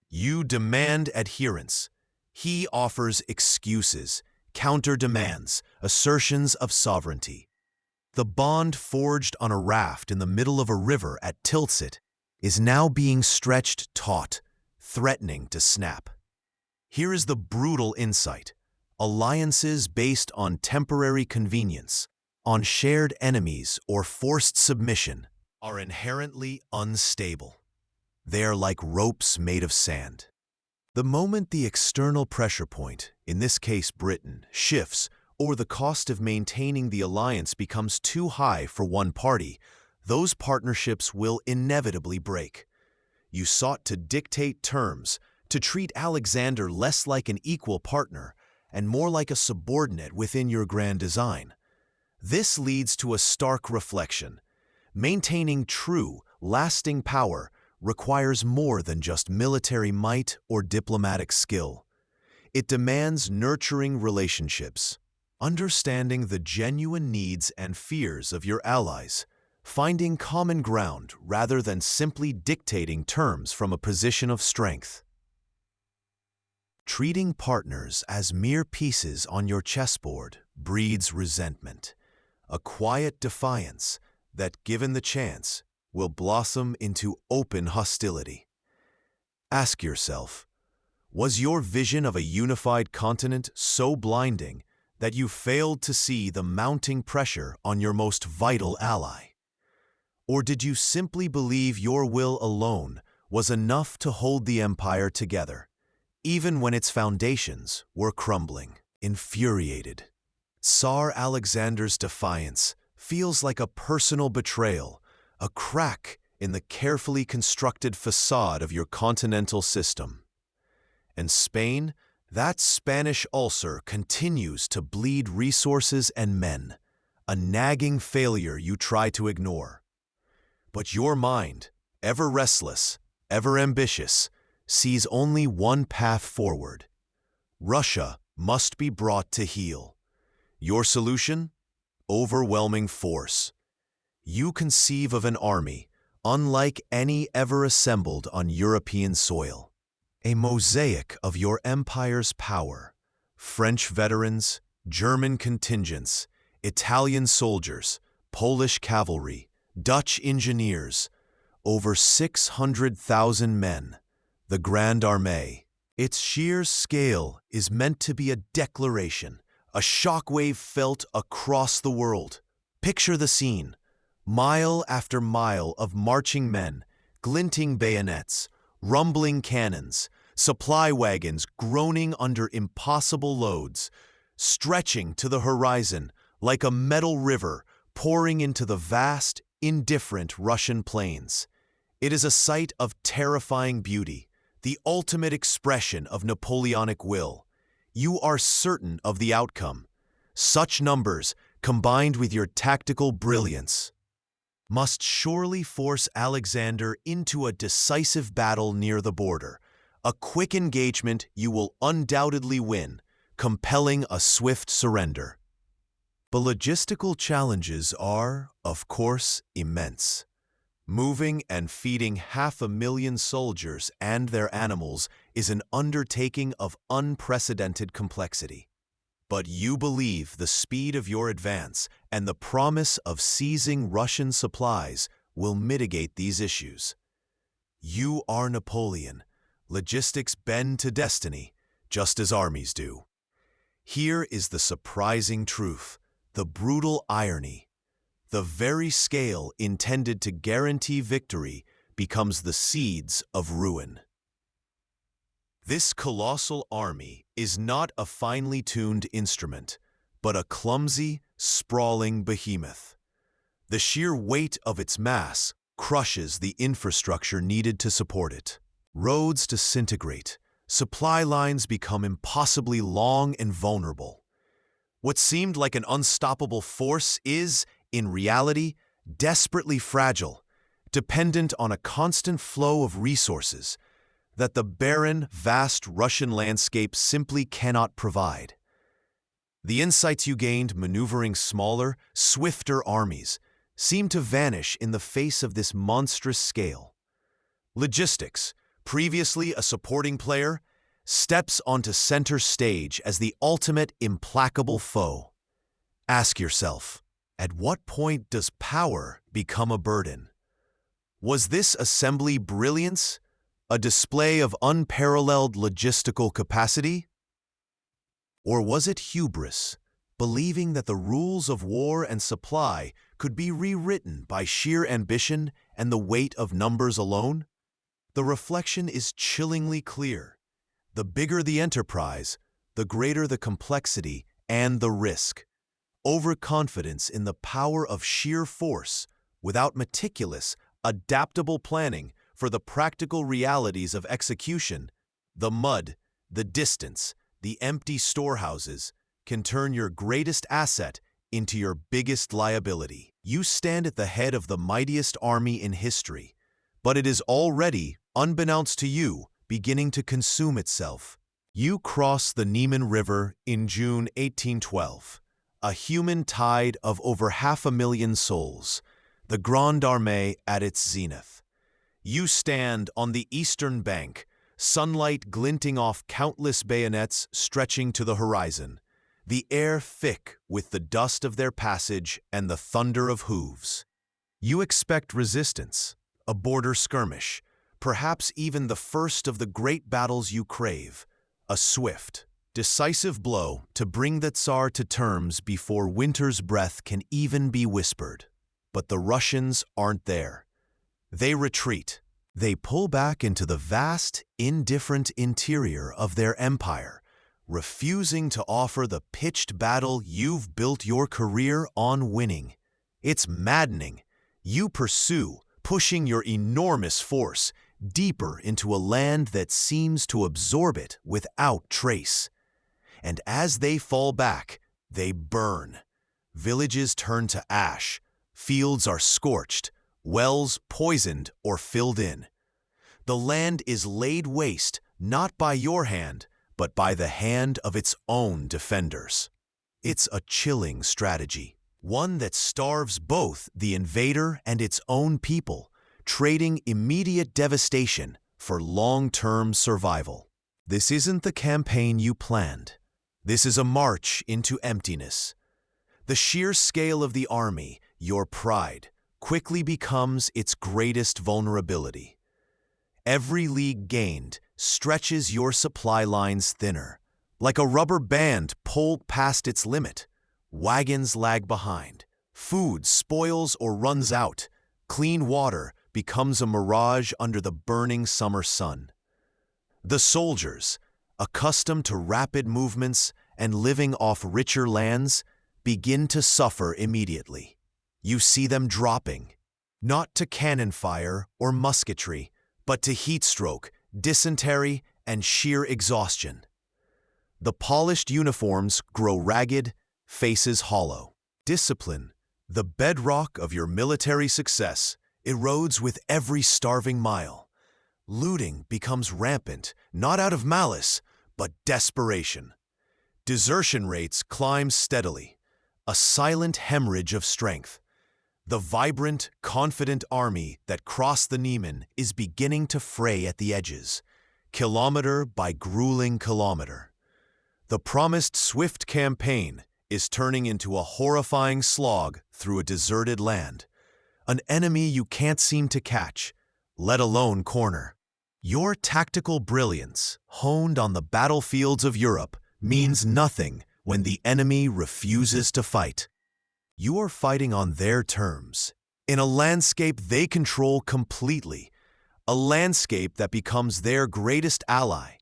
You demand adherence. He offers excuses, counter-demands, assertions of sovereignty. The bond forged on a raft in the middle of a river at Tilsit is now being stretched taut, threatening to snap. Here is the brutal insight. Alliances based on temporary convenience, on shared enemies or forced submission, are inherently unstable. They are like ropes made of sand. The moment the external pressure point, in this case Britain, shifts, or the cost of maintaining the alliance becomes too high for one party, those partnerships will inevitably break. You sought to dictate terms, to treat Alexander less like an equal partner and more like a subordinate within your grand design. This leads to a stark reflection. Maintaining true, lasting power requires more than just military might or diplomatic skill. It demands nurturing relationships, understanding the genuine needs and fears of your allies, finding common ground rather than simply dictating terms from a position of strength. Treating partners as mere pieces on your chessboard breeds resentment, a quiet defiance that, given the chance, will blossom into open hostility. Ask yourself, was your vision of a unified continent so blinding that you failed to see the mounting pressure on your most vital ally? Or did you simply believe your will alone was enough to hold the empire together, even when its foundations were crumbling? Infuriated, Tsar Alexander's defiance feels like a personal betrayal, a crack in the carefully constructed facade of your continental system. And Spain, that Spanish ulcer continues to bleed resources and men, a nagging failure you try to ignore. But your mind, ever restless, ever ambitious, sees only one path forward. Russia must be brought to heel. Your solution? Overwhelming force. You conceive of an army unlike any ever assembled on European soil. A mosaic of your empire's power. French veterans, German contingents, Italian soldiers, Polish cavalry, Dutch engineers, over 600,000 men, the Grande Armée. Its sheer scale is meant to be a declaration, a shockwave felt across the world. Picture the scene. Mile after mile of marching men, glinting bayonets, rumbling cannons, supply wagons groaning under impossible loads, stretching to the horizon like a metal river pouring into the vast, indifferent Russian plains. It is a sight of terrifying beauty, the ultimate expression of Napoleonic will. You are certain of the outcome. Such numbers, combined with your tactical brilliance, must surely force Alexander into a decisive battle near the border. A quick engagement you will undoubtedly win, compelling a swift surrender. The logistical challenges are, of course, immense. Moving and feeding 500,000 soldiers and their animals is an undertaking of unprecedented complexity. But you believe the speed of your advance and the promise of seizing Russian supplies will mitigate these issues. You are Napoleon. Logistics bend to destiny, just as armies do. Here is the surprising truth, the brutal irony. The very scale intended to guarantee victory becomes the seeds of ruin. This colossal army is not a finely tuned instrument, but a clumsy, sprawling behemoth. The sheer weight of its mass crushes the infrastructure needed to support it. Roads disintegrate, supply lines become impossibly long and vulnerable. What seemed like an unstoppable force is, in reality, desperately fragile, dependent on a constant flow of resources that the barren, vast Russian landscape simply cannot provide. The insights you gained maneuvering smaller, swifter armies seem to vanish in the face of this monstrous scale. Logistics, previously a supporting player, steps onto center stage as the ultimate implacable foe. Ask yourself, at what point does power become a burden? Was this assembly brilliance, a display of unparalleled logistical capacity? Or was it hubris, believing that the rules of war and supply could be rewritten by sheer ambition and the weight of numbers alone? The reflection is chillingly clear. The bigger the enterprise, the greater the complexity and the risk. Overconfidence in the power of sheer force, without meticulous, adaptable planning for the practical realities of execution, the mud, the distance, the empty storehouses, can turn your greatest asset into your biggest liability. You stand at the head of the mightiest army in history, but it is already, unbeknownst to you, beginning to consume itself. You cross the Niemen River in June 1812, a human tide of over 500,000 souls, the Grande Armée at its zenith. You stand on the eastern bank, sunlight glinting off countless bayonets stretching to the horizon, the air thick with the dust of their passage and the thunder of hooves. You expect resistance, a border skirmish, perhaps even the first of the great battles you crave, a swift, decisive blow to bring the Tsar to terms before winter's breath can even be whispered. But the Russians aren't there. They retreat. They pull back into the vast, indifferent interior of their empire, refusing to offer the pitched battle you've built your career on winning. It's maddening. You pursue, pushing your enormous force deeper into a land that seems to absorb it without trace. And as they fall back, they burn. Villages turn to ash, fields are scorched, wells poisoned or filled in. The land is laid waste not by your hand, but by the hand of its own defenders. It's a chilling strategy, one that starves both the invader and its own people, trading immediate devastation for long-term survival. This isn't the campaign you planned. This is a march into emptiness. The sheer scale of the army, your pride, quickly becomes its greatest vulnerability. Every league gained stretches your supply lines thinner. Like a rubber band pulled past its limit, wagons lag behind, food spoils or runs out, clean water becomes a mirage under the burning summer sun. The soldiers, accustomed to rapid movements and living off richer lands, begin to suffer immediately. You see them dropping, not to cannon fire or musketry, but to heat stroke, dysentery, and sheer exhaustion. The polished uniforms grow ragged, faces hollow. Discipline, the bedrock of your military success, erodes with every starving mile. Looting becomes rampant, not out of malice, but desperation. Desertion rates climb steadily, a silent hemorrhage of strength. The vibrant, confident army that crossed the Niemen is beginning to fray at the edges, kilometer by grueling kilometer. The promised swift campaign is turning into a horrifying slog through a deserted land, an enemy you can't seem to catch, let alone corner. Your tactical brilliance, honed on the battlefields of Europe, means nothing when the enemy refuses to fight. You are fighting on their terms, in a landscape they control completely, a landscape that becomes their greatest ally.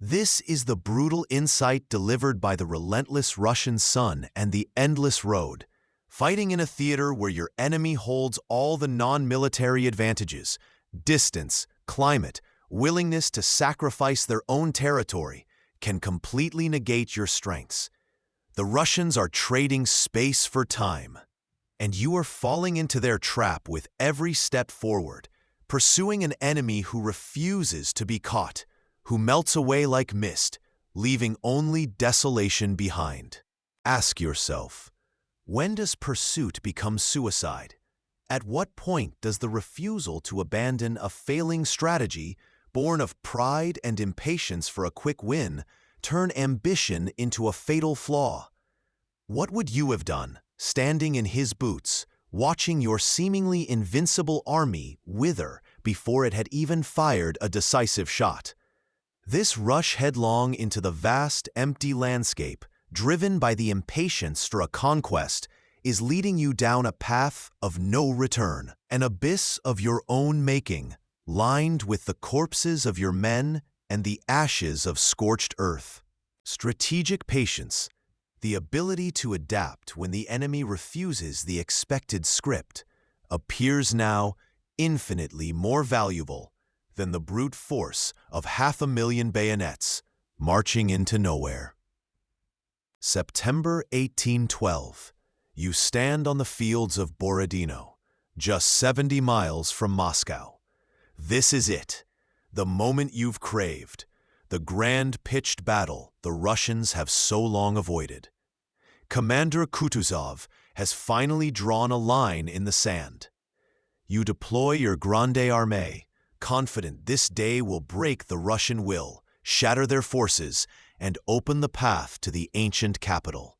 This is the brutal insight delivered by the relentless Russian sun and the endless road, fighting in a theater where your enemy holds all the non-military advantages, distance, climate, willingness to sacrifice their own territory, can completely negate your strengths. The Russians are trading space for time, and you are falling into their trap with every step forward, pursuing an enemy who refuses to be caught, who melts away like mist, leaving only desolation behind. Ask yourself, when does pursuit become suicide? At what point does the refusal to abandon a failing strategy, born of pride and impatience for a quick win, turn ambition into a fatal flaw? What would you have done, standing in his boots, watching your seemingly invincible army wither before it had even fired a decisive shot? This rush headlong into the vast, empty landscape, driven by the impatience for a conquest, is leading you down a path of no return, an abyss of your own making, lined with the corpses of your men and the ashes of scorched earth. Strategic patience, the ability to adapt when the enemy refuses the expected script, appears now infinitely more valuable than the brute force of 500,000 bayonets marching into nowhere. September 1812. You stand on the fields of Borodino, just 70 miles from Moscow. This is it, the moment you've craved, the grand pitched battle the Russians have so long avoided. Commander Kutuzov has finally drawn a line in the sand. You deploy your Grande Armée, confident this day will break the Russian will, shatter their forces, and open the path to the ancient capital.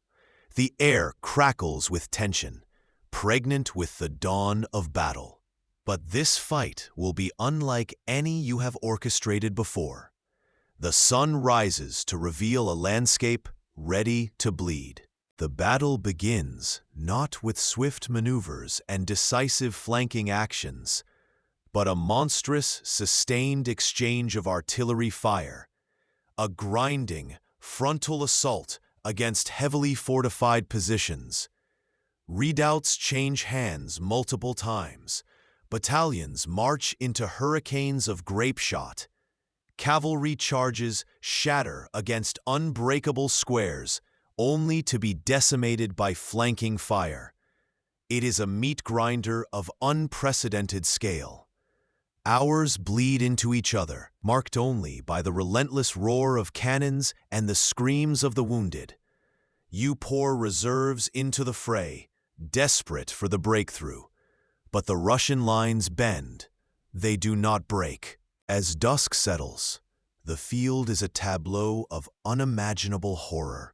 The air crackles with tension, pregnant with the dawn of battle. But this fight will be unlike any you have orchestrated before. The sun rises to reveal a landscape ready to bleed. The battle begins not with swift maneuvers and decisive flanking actions, but a monstrous, sustained exchange of artillery fire, a grinding, frontal assault against heavily fortified positions. Redoubts change hands multiple times. Battalions march into hurricanes of grape shot. Cavalry charges shatter against unbreakable squares, only to be decimated by flanking fire. It is a meat grinder of unprecedented scale. Hours bleed into each other, marked only by the relentless roar of cannons and the screams of the wounded. You pour reserves into the fray, desperate for the breakthrough. But the Russian lines bend. They do not break. As dusk settles, the field is a tableau of unimaginable horror.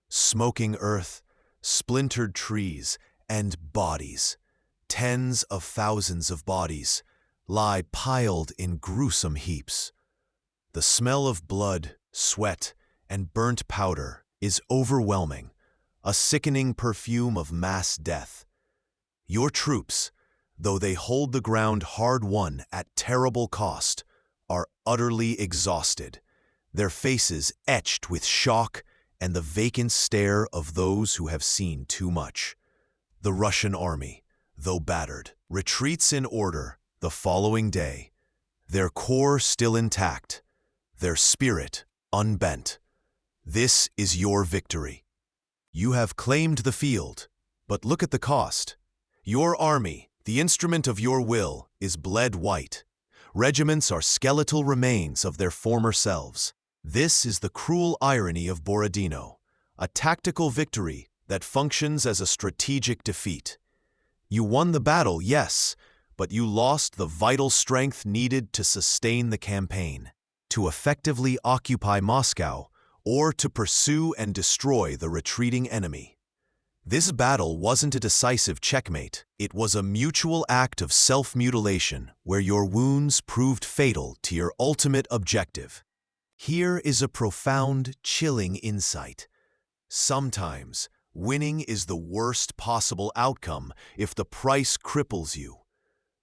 Smoking earth, splintered trees, and bodies, tens of thousands of bodies, lie piled in gruesome heaps. The smell of blood, sweat, and burnt powder is overwhelming, a sickening perfume of mass death. Your troops, though they hold the ground hard-won at terrible cost, are utterly exhausted, their faces etched with shock and the vacant stare of those who have seen too much. The Russian army, though battered, retreats in order the following day, their core still intact, their spirit unbent. This is your victory. You have claimed the field, but look at the cost. Your army, the instrument of your will, is bled white. Regiments are skeletal remains of their former selves. This is the cruel irony of Borodino, a tactical victory that functions as a strategic defeat. You won the battle, yes, but you lost the vital strength needed to sustain the campaign, to effectively occupy Moscow, or to pursue and destroy the retreating enemy. This battle wasn't a decisive checkmate. It was a mutual act of self-mutilation where your wounds proved fatal to your ultimate objective. Here is a profound, chilling insight. Sometimes, winning is the worst possible outcome if the price cripples you.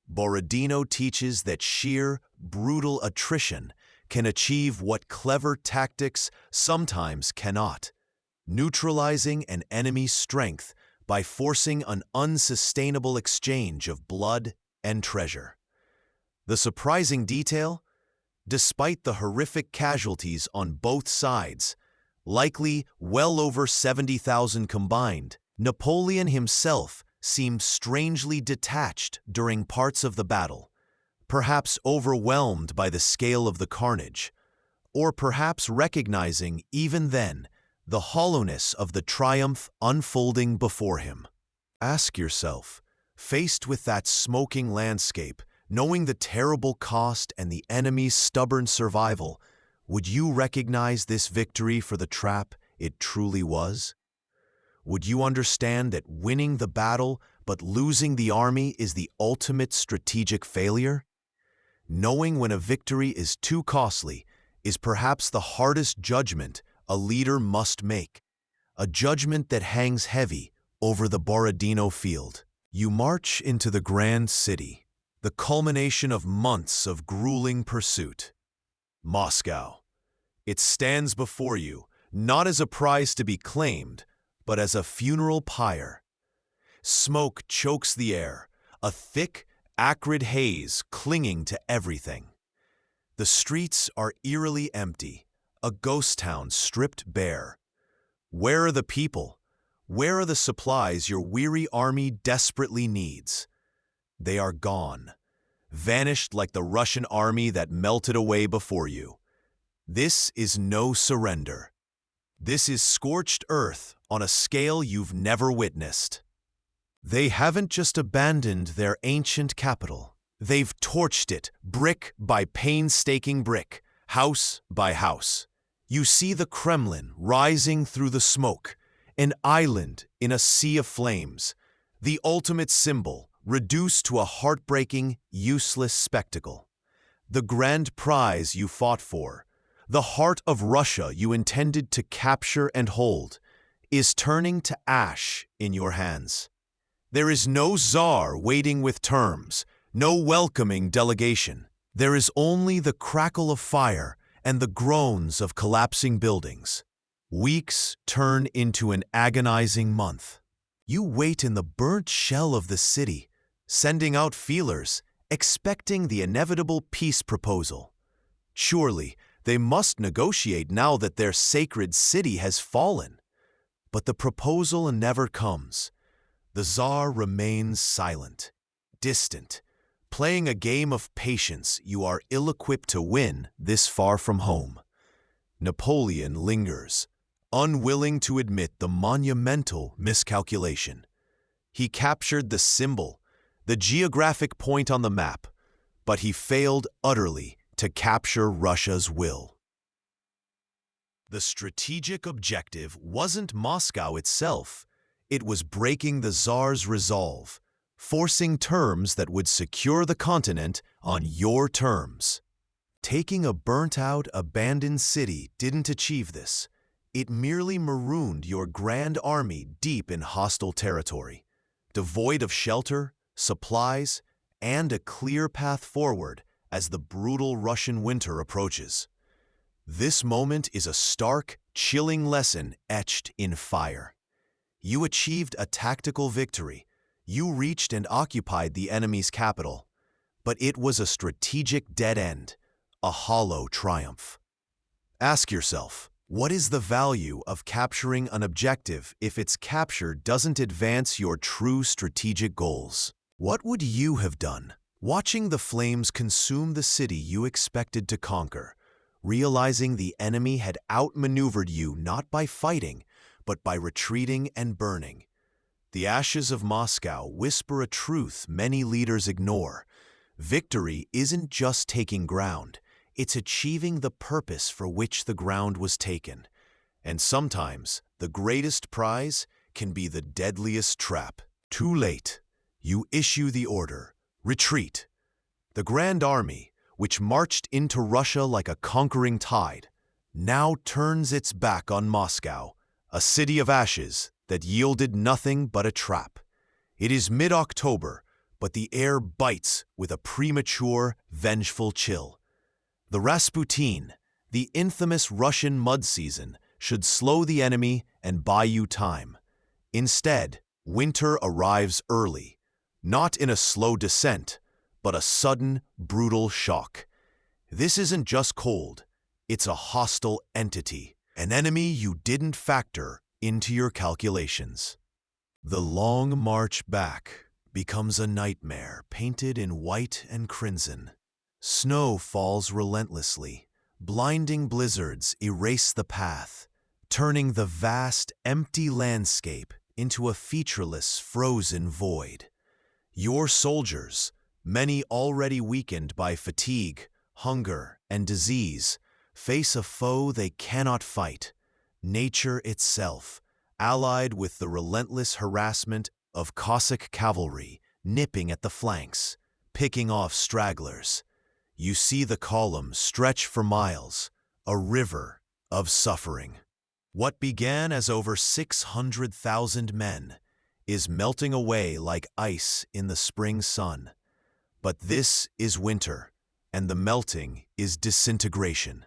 Borodino teaches that sheer, brutal attrition can achieve what clever tactics sometimes cannot, neutralizing an enemy's strength by forcing an unsustainable exchange of blood and treasure. The surprising detail? Despite the horrific casualties on both sides, likely well over 70,000 combined, Napoleon himself seemed strangely detached during parts of the battle, perhaps overwhelmed by the scale of the carnage, or perhaps recognizing even then the hollowness of the triumph unfolding before him. Ask yourself, faced with that smoking landscape, knowing the terrible cost and the enemy's stubborn survival, would you recognize this victory for the trap it truly was? Would you understand that winning the battle but losing the army is the ultimate strategic failure? Knowing when a victory is too costly is perhaps the hardest judgment a leader must make, a judgment that hangs heavy over the Borodino field. You march into the grand city, the culmination of months of grueling pursuit. Moscow. It stands before you, not as a prize to be claimed, but as a funeral pyre. Smoke chokes the air, a thick, acrid haze clinging to everything. The streets are eerily empty, a ghost town stripped bare. Where are the people? Where are the supplies your weary army desperately needs? They are gone, vanished like the Russian army that melted away before you. This is no surrender. This is scorched earth on a scale you've never witnessed. They haven't just abandoned their ancient capital. They've torched it, brick by painstaking brick, house by house. You see the Kremlin rising through the smoke, an island in a sea of flames, the ultimate symbol reduced to a heartbreaking, useless spectacle. The grand prize you fought for, the heart of Russia you intended to capture and hold, is turning to ash in your hands. There is no czar waiting with terms, no welcoming delegation. There is only the crackle of fire and the groans of collapsing buildings. Weeks turn into an agonizing month. You wait in the burnt shell of the city, sending out feelers, expecting the inevitable peace proposal. Surely, they must negotiate now that their sacred city has fallen. But the proposal never comes. The Tsar remains silent, distant, playing a game of patience you are ill-equipped to win this far from home. Napoleon lingers, unwilling to admit the monumental miscalculation. He captured the symbol, the geographic point on the map, but he failed utterly to capture Russia's will. The strategic objective wasn't Moscow itself. It was breaking the Tsar's resolve, forcing terms that would secure the continent on your terms. Taking a burnt-out, abandoned city didn't achieve this. It merely marooned your grand army deep in hostile territory, devoid of shelter, supplies, and a clear path forward as the brutal Russian winter approaches. This moment is a stark, chilling lesson etched in fire. You achieved a tactical victory. You reached and occupied the enemy's capital, but it was a strategic dead end, a hollow triumph. Ask yourself, what is the value of capturing an objective if its capture doesn't advance your true strategic goals? What would you have done? Watching the flames consume the city you expected to conquer, realizing the enemy had outmaneuvered you not by fighting, but by retreating and burning. The ashes of Moscow whisper a truth many leaders ignore. Victory isn't just taking ground, it's achieving the purpose for which the ground was taken. And sometimes, the greatest prize can be the deadliest trap. Too late. You issue the order. Retreat. The Grand Army, which marched into Russia like a conquering tide, now turns its back on Moscow, a city of ashes that yielded nothing but a trap. It is mid-October, but the air bites with a premature, vengeful chill. The Rasputin, the infamous Russian mud season, should slow the enemy and buy you time. Instead, winter arrives early, not in a slow descent, but a sudden, brutal shock. This isn't just cold, it's a hostile entity, an enemy you didn't factor into your calculations. The long march back becomes a nightmare painted in white and crimson. Snow falls relentlessly. Blinding blizzards erase the path, turning the vast, empty landscape into a featureless, frozen void. Your soldiers, many already weakened by fatigue, hunger, and disease, face a foe they cannot fight, nature itself, allied with the relentless harassment of Cossack cavalry nipping at the flanks, picking off stragglers. You see the column stretch for miles, a river of suffering. What began as over 600,000 men is melting away like ice in the spring sun. But this is winter, and the melting is disintegration.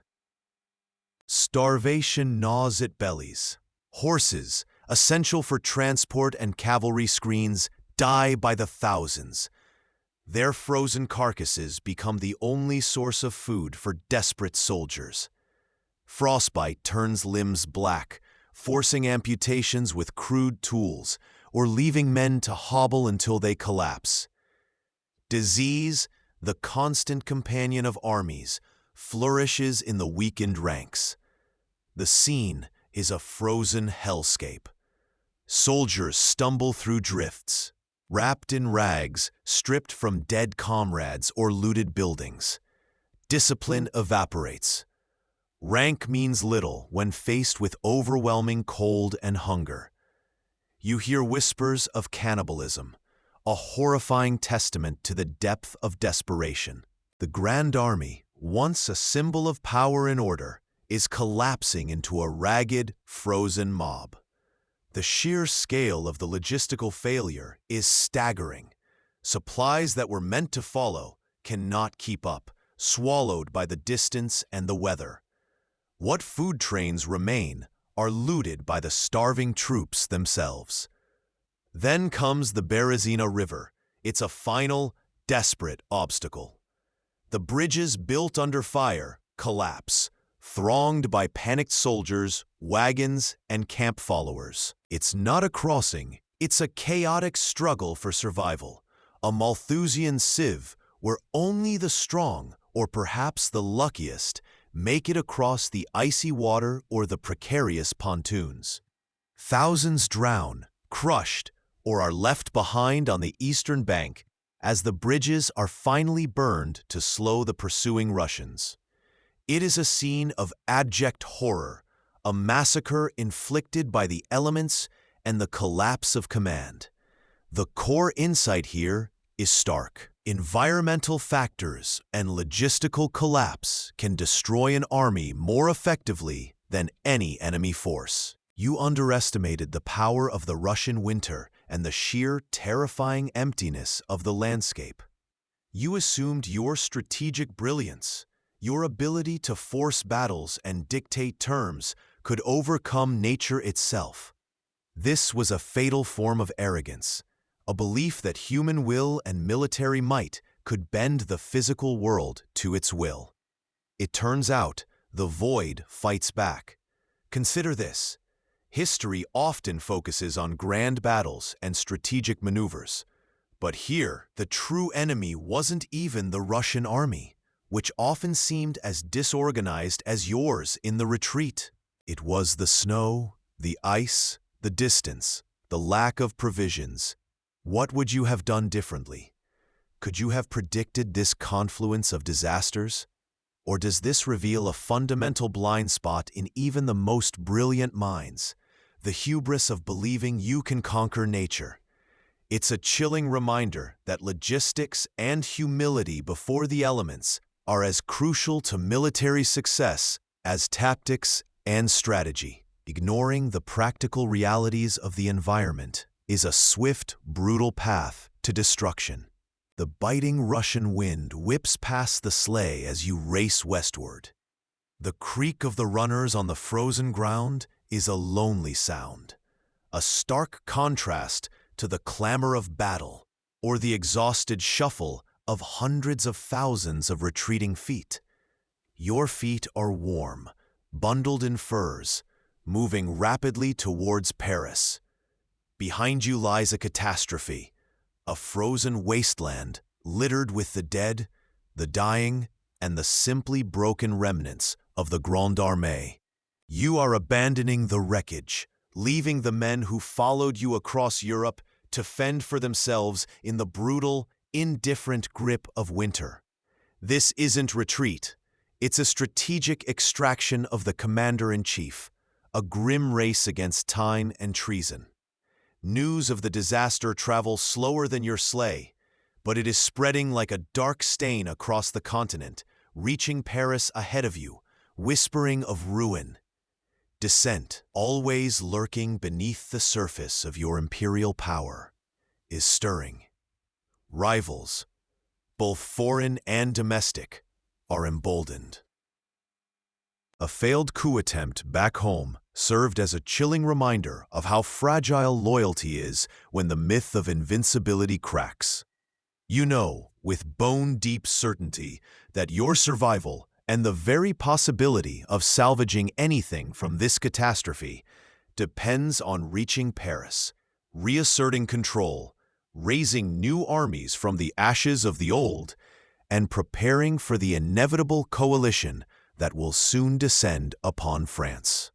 Starvation gnaws at bellies. Horses, essential for transport and cavalry screens, die by the thousands. Their frozen carcasses become the only source of food for desperate soldiers. Frostbite turns limbs black, forcing amputations with crude tools, or leaving men to hobble until they collapse. Disease, the constant companion of armies, flourishes in the weakened ranks. The scene is a frozen hellscape. Soldiers stumble through drifts, wrapped in rags, stripped from dead comrades or looted buildings. Discipline evaporates. Rank means little when faced with overwhelming cold and hunger. You hear whispers of cannibalism, a horrifying testament to the depth of desperation. The Grand Army, once a symbol of power and order, is collapsing into a ragged, frozen mob. The sheer scale of the logistical failure is staggering. Supplies that were meant to follow cannot keep up, swallowed by the distance and the weather. What food trains remain are looted by the starving troops themselves. Then comes the Berezina River. It's a final, desperate obstacle. The bridges built under fire collapse, thronged by panicked soldiers, wagons, and camp followers. It's not a crossing, it's a chaotic struggle for survival, a Malthusian sieve where only the strong, or perhaps the luckiest, make it across the icy water or the precarious pontoons. Thousands drown, crushed, or are left behind on the eastern bank as the bridges are finally burned to slow the pursuing Russians. It is a scene of abject horror, a massacre inflicted by the elements and the collapse of command. The core insight here is stark. Environmental factors and logistical collapse can destroy an army more effectively than any enemy force. You underestimated the power of the Russian winter and the sheer terrifying emptiness of the landscape. You assumed your strategic brilliance, your ability to force battles and dictate terms, could overcome nature itself. This was a fatal form of arrogance, a belief that human will and military might could bend the physical world to its will. It turns out, the void fights back. Consider this. History often focuses on grand battles and strategic maneuvers. But here, the true enemy wasn't even the Russian army, which often seemed as disorganized as yours in the retreat. It was the snow, the ice, the distance, the lack of provisions. What would you have done differently? Could you have predicted this confluence of disasters? Or does this reveal a fundamental blind spot in even the most brilliant minds? The hubris of believing you can conquer nature. It's a chilling reminder that logistics and humility before the elements are as crucial to military success as tactics and strategy. Ignoring the practical realities of the environment is a swift, brutal path to destruction. The biting Russian wind whips past the sleigh as you race westward. The creak of the runners on the frozen ground is a lonely sound, a stark contrast to the clamor of battle or the exhausted shuffle of hundreds of thousands of retreating feet. Your feet are warm, bundled in furs, moving rapidly towards Paris. Behind you lies a catastrophe, a frozen wasteland littered with the dead, the dying, and the simply broken remnants of the Grande Armée. You are abandoning the wreckage, leaving the men who followed you across Europe to fend for themselves in the brutal, indifferent grip of winter. This isn't retreat. It's a strategic extraction of the commander-in-chief, a grim race against time and treason. News of the disaster travels slower than your sleigh, but it is spreading like a dark stain across the continent, reaching Paris ahead of you, whispering of ruin. Dissent, always lurking beneath the surface of your imperial power, is stirring. Rivals, both foreign and domestic, are emboldened. A failed coup attempt back home served as a chilling reminder of how fragile loyalty is when the myth of invincibility cracks. You know, with bone-deep certainty, that your survival and the very possibility of salvaging anything from this catastrophe depends on reaching Paris, reasserting control, raising new armies from the ashes of the old, and preparing for the inevitable coalition that will soon descend upon France.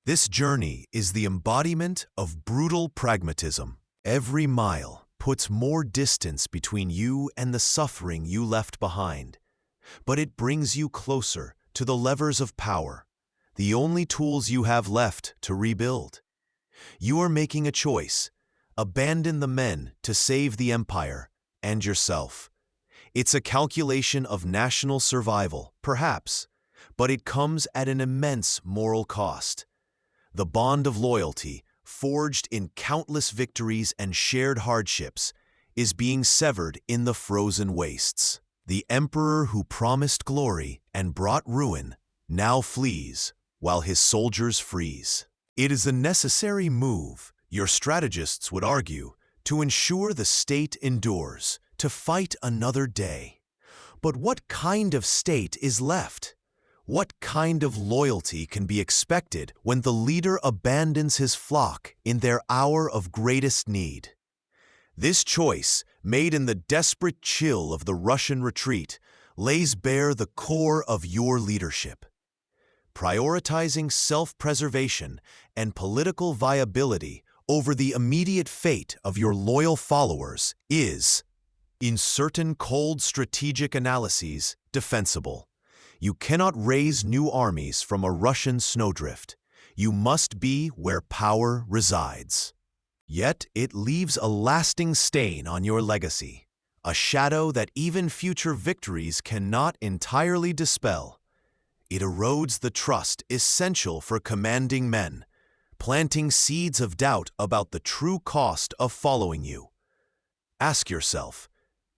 This journey is the embodiment of brutal pragmatism. Every mile puts more distance between you and the suffering you left behind, but it brings you closer to the levers of power, the only tools you have left to rebuild. You are making a choice. Abandon the men to save the empire and yourself. It's a calculation of national survival, perhaps, but it comes at an immense moral cost. The bond of loyalty, forged in countless victories and shared hardships, is being severed in the frozen wastes. The emperor who promised glory and brought ruin now flees while his soldiers freeze. It is a necessary move, your strategists would argue, to ensure the state endures, to fight another day. But what kind of state is left? What kind of loyalty can be expected when the leader abandons his flock in their hour of greatest need? This choice, made in the desperate chill of the Russian retreat, lays bare the core of your leadership. Prioritizing self-preservation and political viability over the immediate fate of your loyal followers is, in certain cold strategic analyses, defensible. You cannot raise new armies from a Russian snowdrift. You must be where power resides. Yet it leaves a lasting stain on your legacy, a shadow that even future victories cannot entirely dispel. It erodes the trust essential for commanding men, planting seeds of doubt about the true cost of following you. Ask yourself,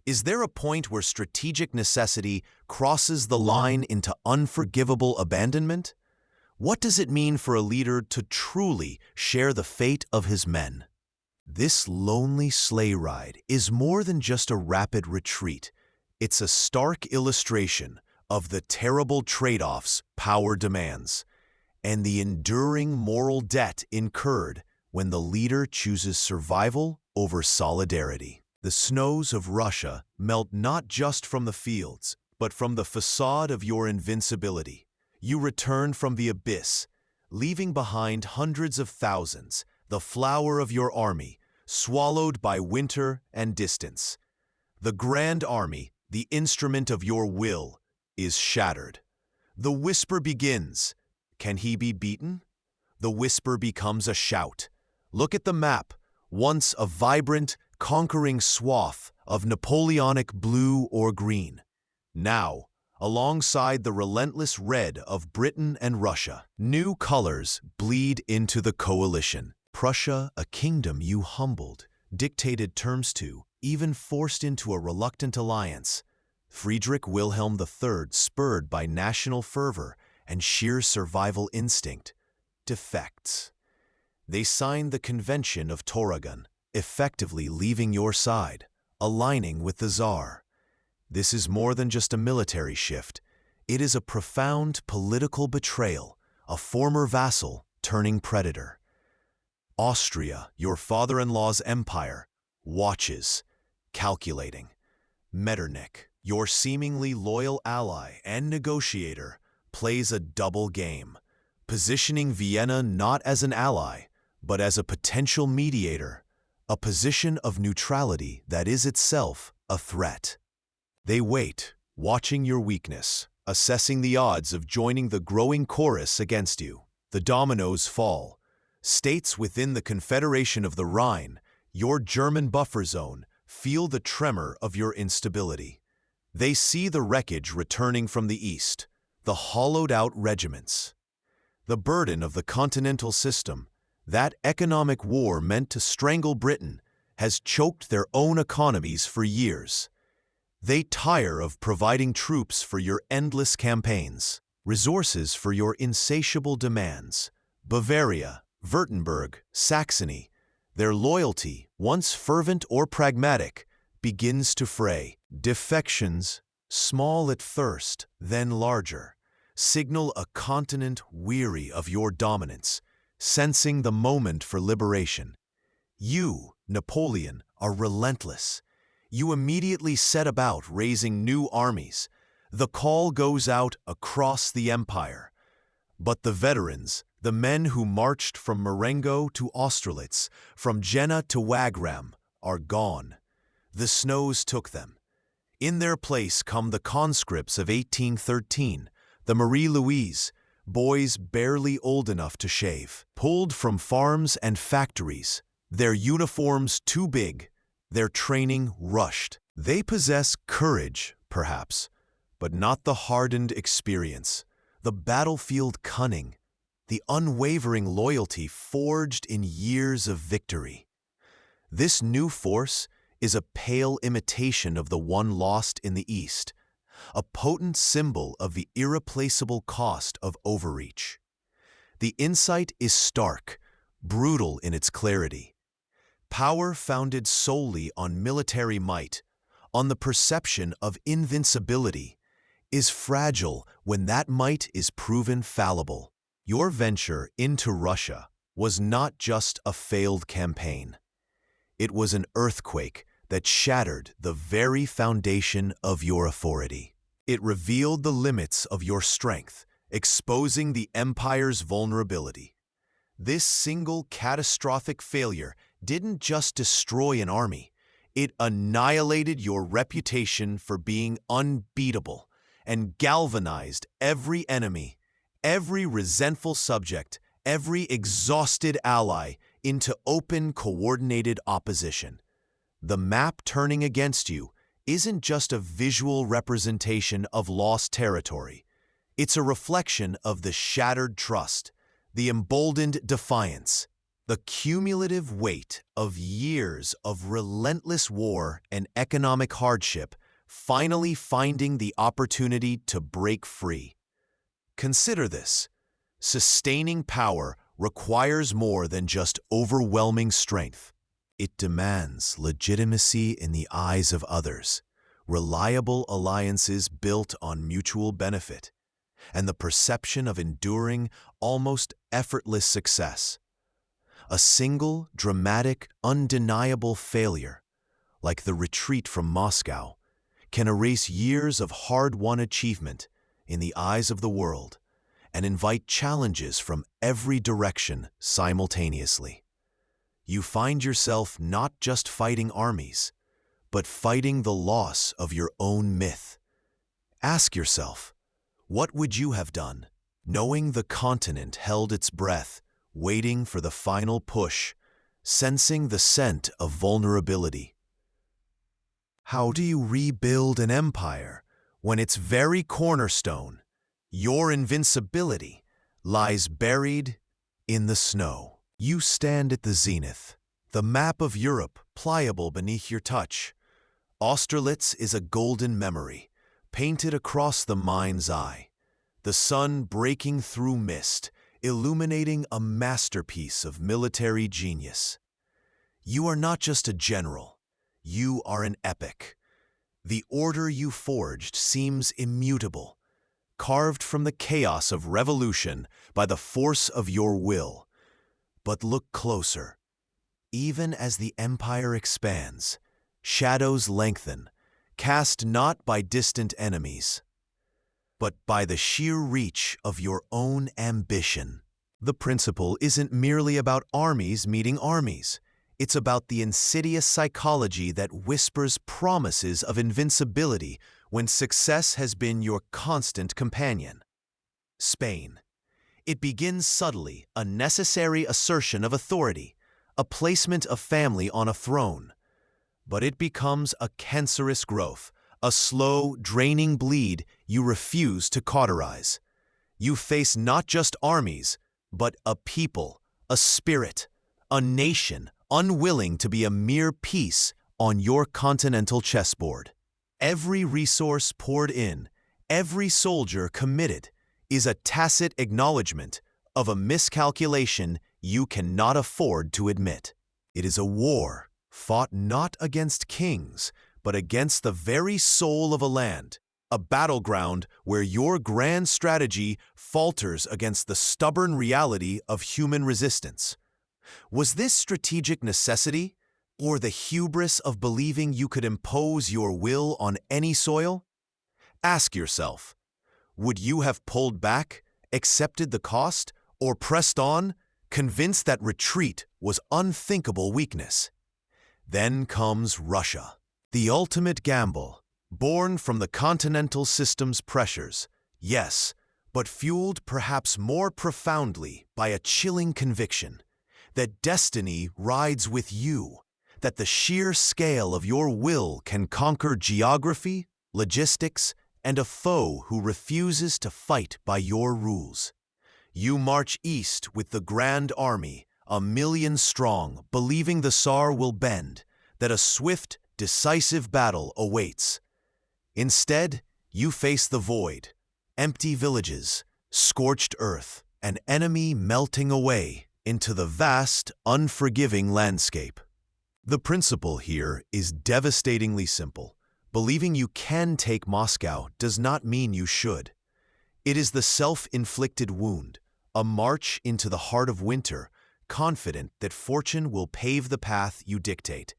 is there a point where strategic necessity crosses the line into unforgivable abandonment? What does it mean for a leader to truly share the fate of his men? This lonely sleigh ride is more than just a rapid retreat. It's a stark illustration of the terrible trade-offs power demands and the enduring moral debt incurred when the leader chooses survival over solidarity. The snows of Russia melt not just from the fields, but from the facade of your invincibility. You return from the abyss, leaving behind hundreds of thousands, the flower of your army, swallowed by winter and distance. The grand army, the instrument of your will, is shattered. The whisper begins. Can he be beaten? The whisper becomes a shout. Look at the map, once a vibrant, conquering swath of Napoleonic blue or green. Now, alongside the relentless red of Britain and Russia, new colors bleed into the coalition. Prussia, a kingdom you humbled, dictated terms to, even forced into a reluctant alliance. Friedrich Wilhelm III, spurred by national fervor and sheer survival instinct, defects. They signed the Convention of Torregon, effectively leaving your side, aligning with the Tsar. This is more than just a military shift. It is a profound political betrayal, a former vassal turning predator. Austria, your father-in-law's empire, watches, calculating. Metternich, your seemingly loyal ally and negotiator, plays a double game, positioning Vienna not as an ally, but as a potential mediator, a position of neutrality that is itself a threat. They wait, watching your weakness, assessing the odds of joining the growing chorus against you. The dominoes fall. States within the Confederation of the Rhine, your German buffer zone, feel the tremor of your instability. They see the wreckage returning from the east, the hollowed-out regiments. The burden of the continental system, that economic war meant to strangle Britain, has choked their own economies for years. They tire of providing troops for your endless campaigns, resources for your insatiable demands. Bavaria, Württemberg, Saxony, their loyalty, once fervent or pragmatic, begins to fray. Defections, small at first, then larger, signal a continent weary of your dominance, sensing the moment for liberation. You, Napoleon, are relentless. You immediately set about raising new armies. The call goes out across the empire. But the veterans, the men who marched from Marengo to Austerlitz, from Jena to Wagram, are gone. The snows took them. In their place come the conscripts of 1813, the Marie-Louise, boys barely old enough to shave, pulled from farms and factories, their uniforms too big, their training rushed. They possess courage, perhaps, but not the hardened experience, the battlefield cunning, the unwavering loyalty forged in years of victory. This new force is a pale imitation of the one lost in the East, a potent symbol of the irreplaceable cost of overreach. The insight is stark, brutal in its clarity. Power founded solely on military might, on the perception of invincibility, is fragile when that might is proven fallible. Your venture into Russia was not just a failed campaign. It was an earthquake that shattered the very foundation of your authority. It revealed the limits of your strength, exposing the empire's vulnerability. This single catastrophic failure didn't just destroy an army, it annihilated your reputation for being unbeatable and galvanized every enemy, every resentful subject, every exhausted ally into open, coordinated opposition. The map turning against you isn't just a visual representation of lost territory. It's a reflection of the shattered trust, the emboldened defiance, the cumulative weight of years of relentless war and economic hardship finally finding the opportunity to break free. Consider this. Sustaining power requires more than just overwhelming strength. It demands legitimacy in the eyes of others, reliable alliances built on mutual benefit, and the perception of enduring, almost effortless success. A single, dramatic, undeniable failure, like the retreat from Moscow, can erase years of hard-won achievement in the eyes of the world and invite challenges from every direction simultaneously. You find yourself not just fighting armies, but fighting the loss of your own myth. Ask yourself, what would you have done, knowing the continent held its breath, waiting for the final push, sensing the scent of vulnerability? How do you rebuild an empire when its very cornerstone, your invincibility, lies buried in the snow? You stand at the zenith, the map of Europe pliable beneath your touch. Austerlitz is a golden memory, painted across the mind's eye, the sun breaking through mist, illuminating a masterpiece of military genius. You are not just a general, you are an epic. The order you forged seems immutable, carved from the chaos of revolution by the force of your will. But look closer. Even as the empire expands, shadows lengthen, cast not by distant enemies, but by the sheer reach of your own ambition. The principle isn't merely about armies meeting armies. It's about the insidious psychology that whispers promises of invincibility when success has been your constant companion. Spain. It begins subtly, a necessary assertion of authority, a placement of family on a throne. But it becomes a cancerous growth, a slow, draining bleed you refuse to cauterize. You face not just armies, but a people, a spirit, a nation, unwilling to be a mere piece on your continental chessboard. Every resource poured in, every soldier committed, is a tacit acknowledgement of a miscalculation you cannot afford to admit. It is a war fought not against kings, but against the very soul of a land, a battleground where your grand strategy falters against the stubborn reality of human resistance. Was this strategic necessity, or the hubris of believing you could impose your will on any soil? Ask yourself, would you have pulled back, accepted the cost, or pressed on, convinced that retreat was unthinkable weakness? Then comes Russia, the ultimate gamble, born from the continental system's pressures, yes, but fueled perhaps more profoundly by a chilling conviction that destiny rides with you, that the sheer scale of your will can conquer geography, logistics, and a foe who refuses to fight by your rules. You march east with the Grand Army, 1,000,000 strong, believing the Tsar will bend, that a swift, decisive battle awaits. Instead, you face the void, empty villages, scorched earth, an enemy melting away into the vast, unforgiving landscape. The principle here is devastatingly simple. Believing you can take Moscow does not mean you should. It is the self-inflicted wound, a march into the heart of winter, confident that fortune will pave the path you dictate.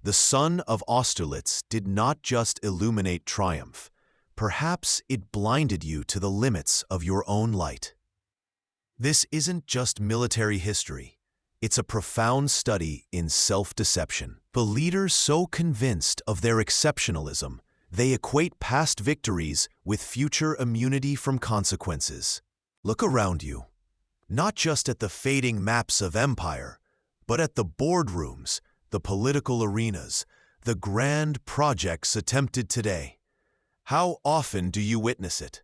The Sun of Austerlitz did not just illuminate triumph. Perhaps it blinded you to the limits of your own light. This isn't just military history. It's a profound study in self-deception. The leaders so convinced of their exceptionalism, they equate past victories with future immunity from consequences. Look around you, not just at the fading maps of empire, but at the boardrooms, the political arenas, the grand projects attempted today. How often do you witness it?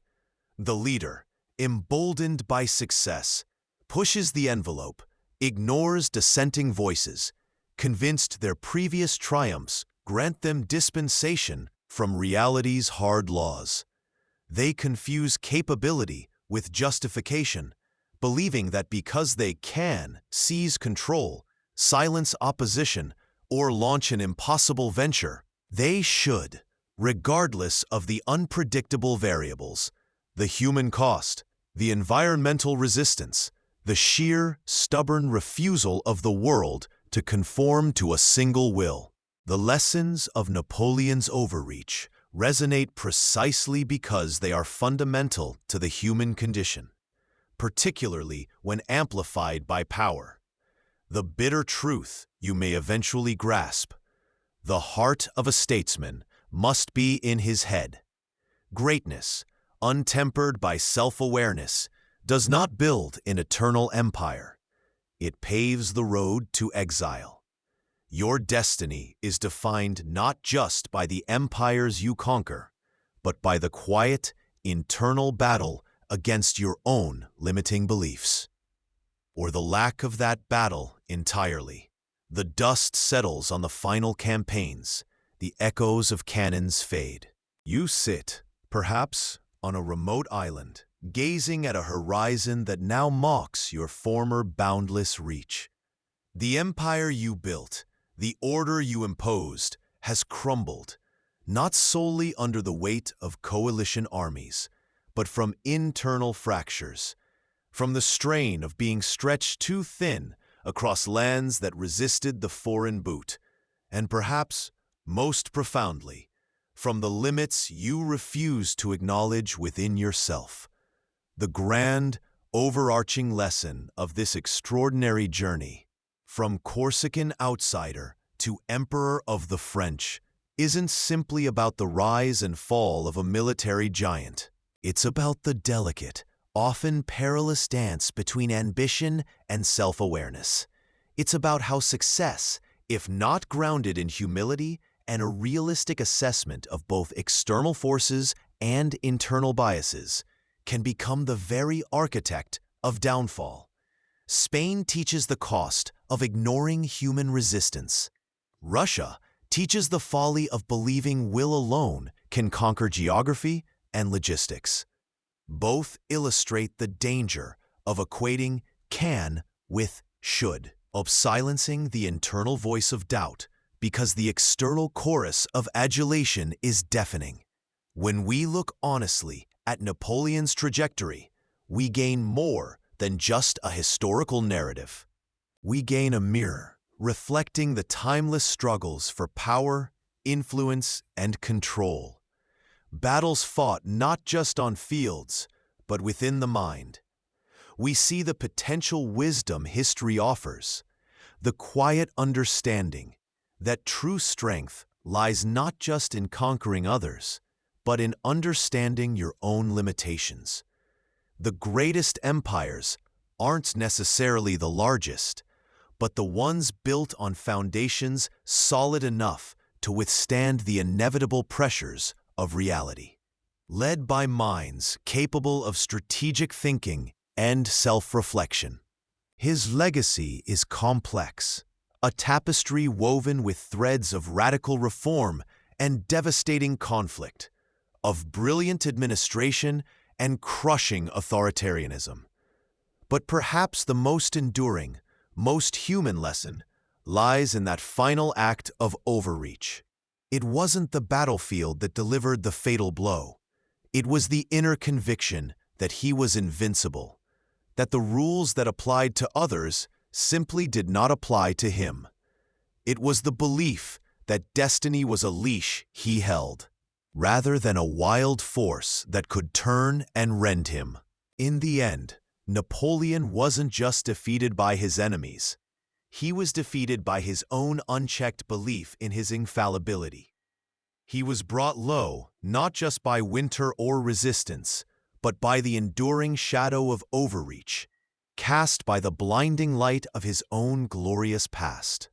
The leader, emboldened by success, pushes the envelope, ignores dissenting voices, convinced their previous triumphs grant them dispensation from reality's hard laws. They confuse capability with justification, believing that because they can seize control, silence opposition, or launch an impossible venture. They should, regardless of the unpredictable variables, the human cost, the environmental resistance, the sheer, stubborn refusal of the world to conform to a single will. The lessons of Napoleon's overreach resonate precisely because they are fundamental to the human condition, particularly when amplified by power. The bitter truth you may eventually grasp: the heart of a statesman must be in his head. Greatness, untempered by self-awareness, does not build an eternal empire. It paves the road to exile. Your destiny is defined not just by the empires you conquer, but by the quiet, internal battle against your own limiting beliefs. Or the lack of that battle entirely. The dust settles on the final campaigns. The echoes of cannons fade. You sit, perhaps, on a remote island, gazing at a horizon that now mocks your former boundless reach. The empire you built, the order you imposed, has crumbled, not solely under the weight of coalition armies, but from internal fractures, from the strain of being stretched too thin across lands that resisted the foreign boot, and perhaps, most profoundly, from the limits you refuse to acknowledge within yourself. The grand, overarching lesson of this extraordinary journey, from Corsican outsider to Emperor of the French, isn't simply about the rise and fall of a military giant. It's about the delicate, often perilous dance between ambition and self-awareness. It's about how success, if not grounded in humility and a realistic assessment of both external forces and internal biases, can become the very architect of downfall. Spain teaches the cost of ignoring human resistance. Russia teaches the folly of believing will alone can conquer geography and logistics. Both illustrate the danger of equating can with should, of silencing the internal voice of doubt because the external chorus of adulation is deafening. When we look honestly at Napoleon's trajectory, we gain more than just a historical narrative. We gain a mirror reflecting the timeless struggles for power, influence, and control. Battles fought not just on fields, but within the mind. We see the potential wisdom history offers, the quiet understanding that true strength lies not just in conquering others, but in understanding your own limitations. The greatest empires aren't necessarily the largest, but the ones built on foundations solid enough to withstand the inevitable pressures of reality. Led by minds capable of strategic thinking and self-reflection. His legacy is complex, a tapestry woven with threads of radical reform and devastating conflict, of brilliant administration and crushing authoritarianism. But perhaps the most enduring, most human lesson lies in that final act of overreach. It wasn't the battlefield that delivered the fatal blow. It was the inner conviction that he was invincible, that the rules that applied to others simply did not apply to him. It was the belief that destiny was a leash he held, rather than a wild force that could turn and rend him. In the end, Napoleon wasn't just defeated by his enemies. He was defeated by his own unchecked belief in his infallibility. He was brought low not just by winter or resistance, but by the enduring shadow of overreach, cast by the blinding light of his own glorious past.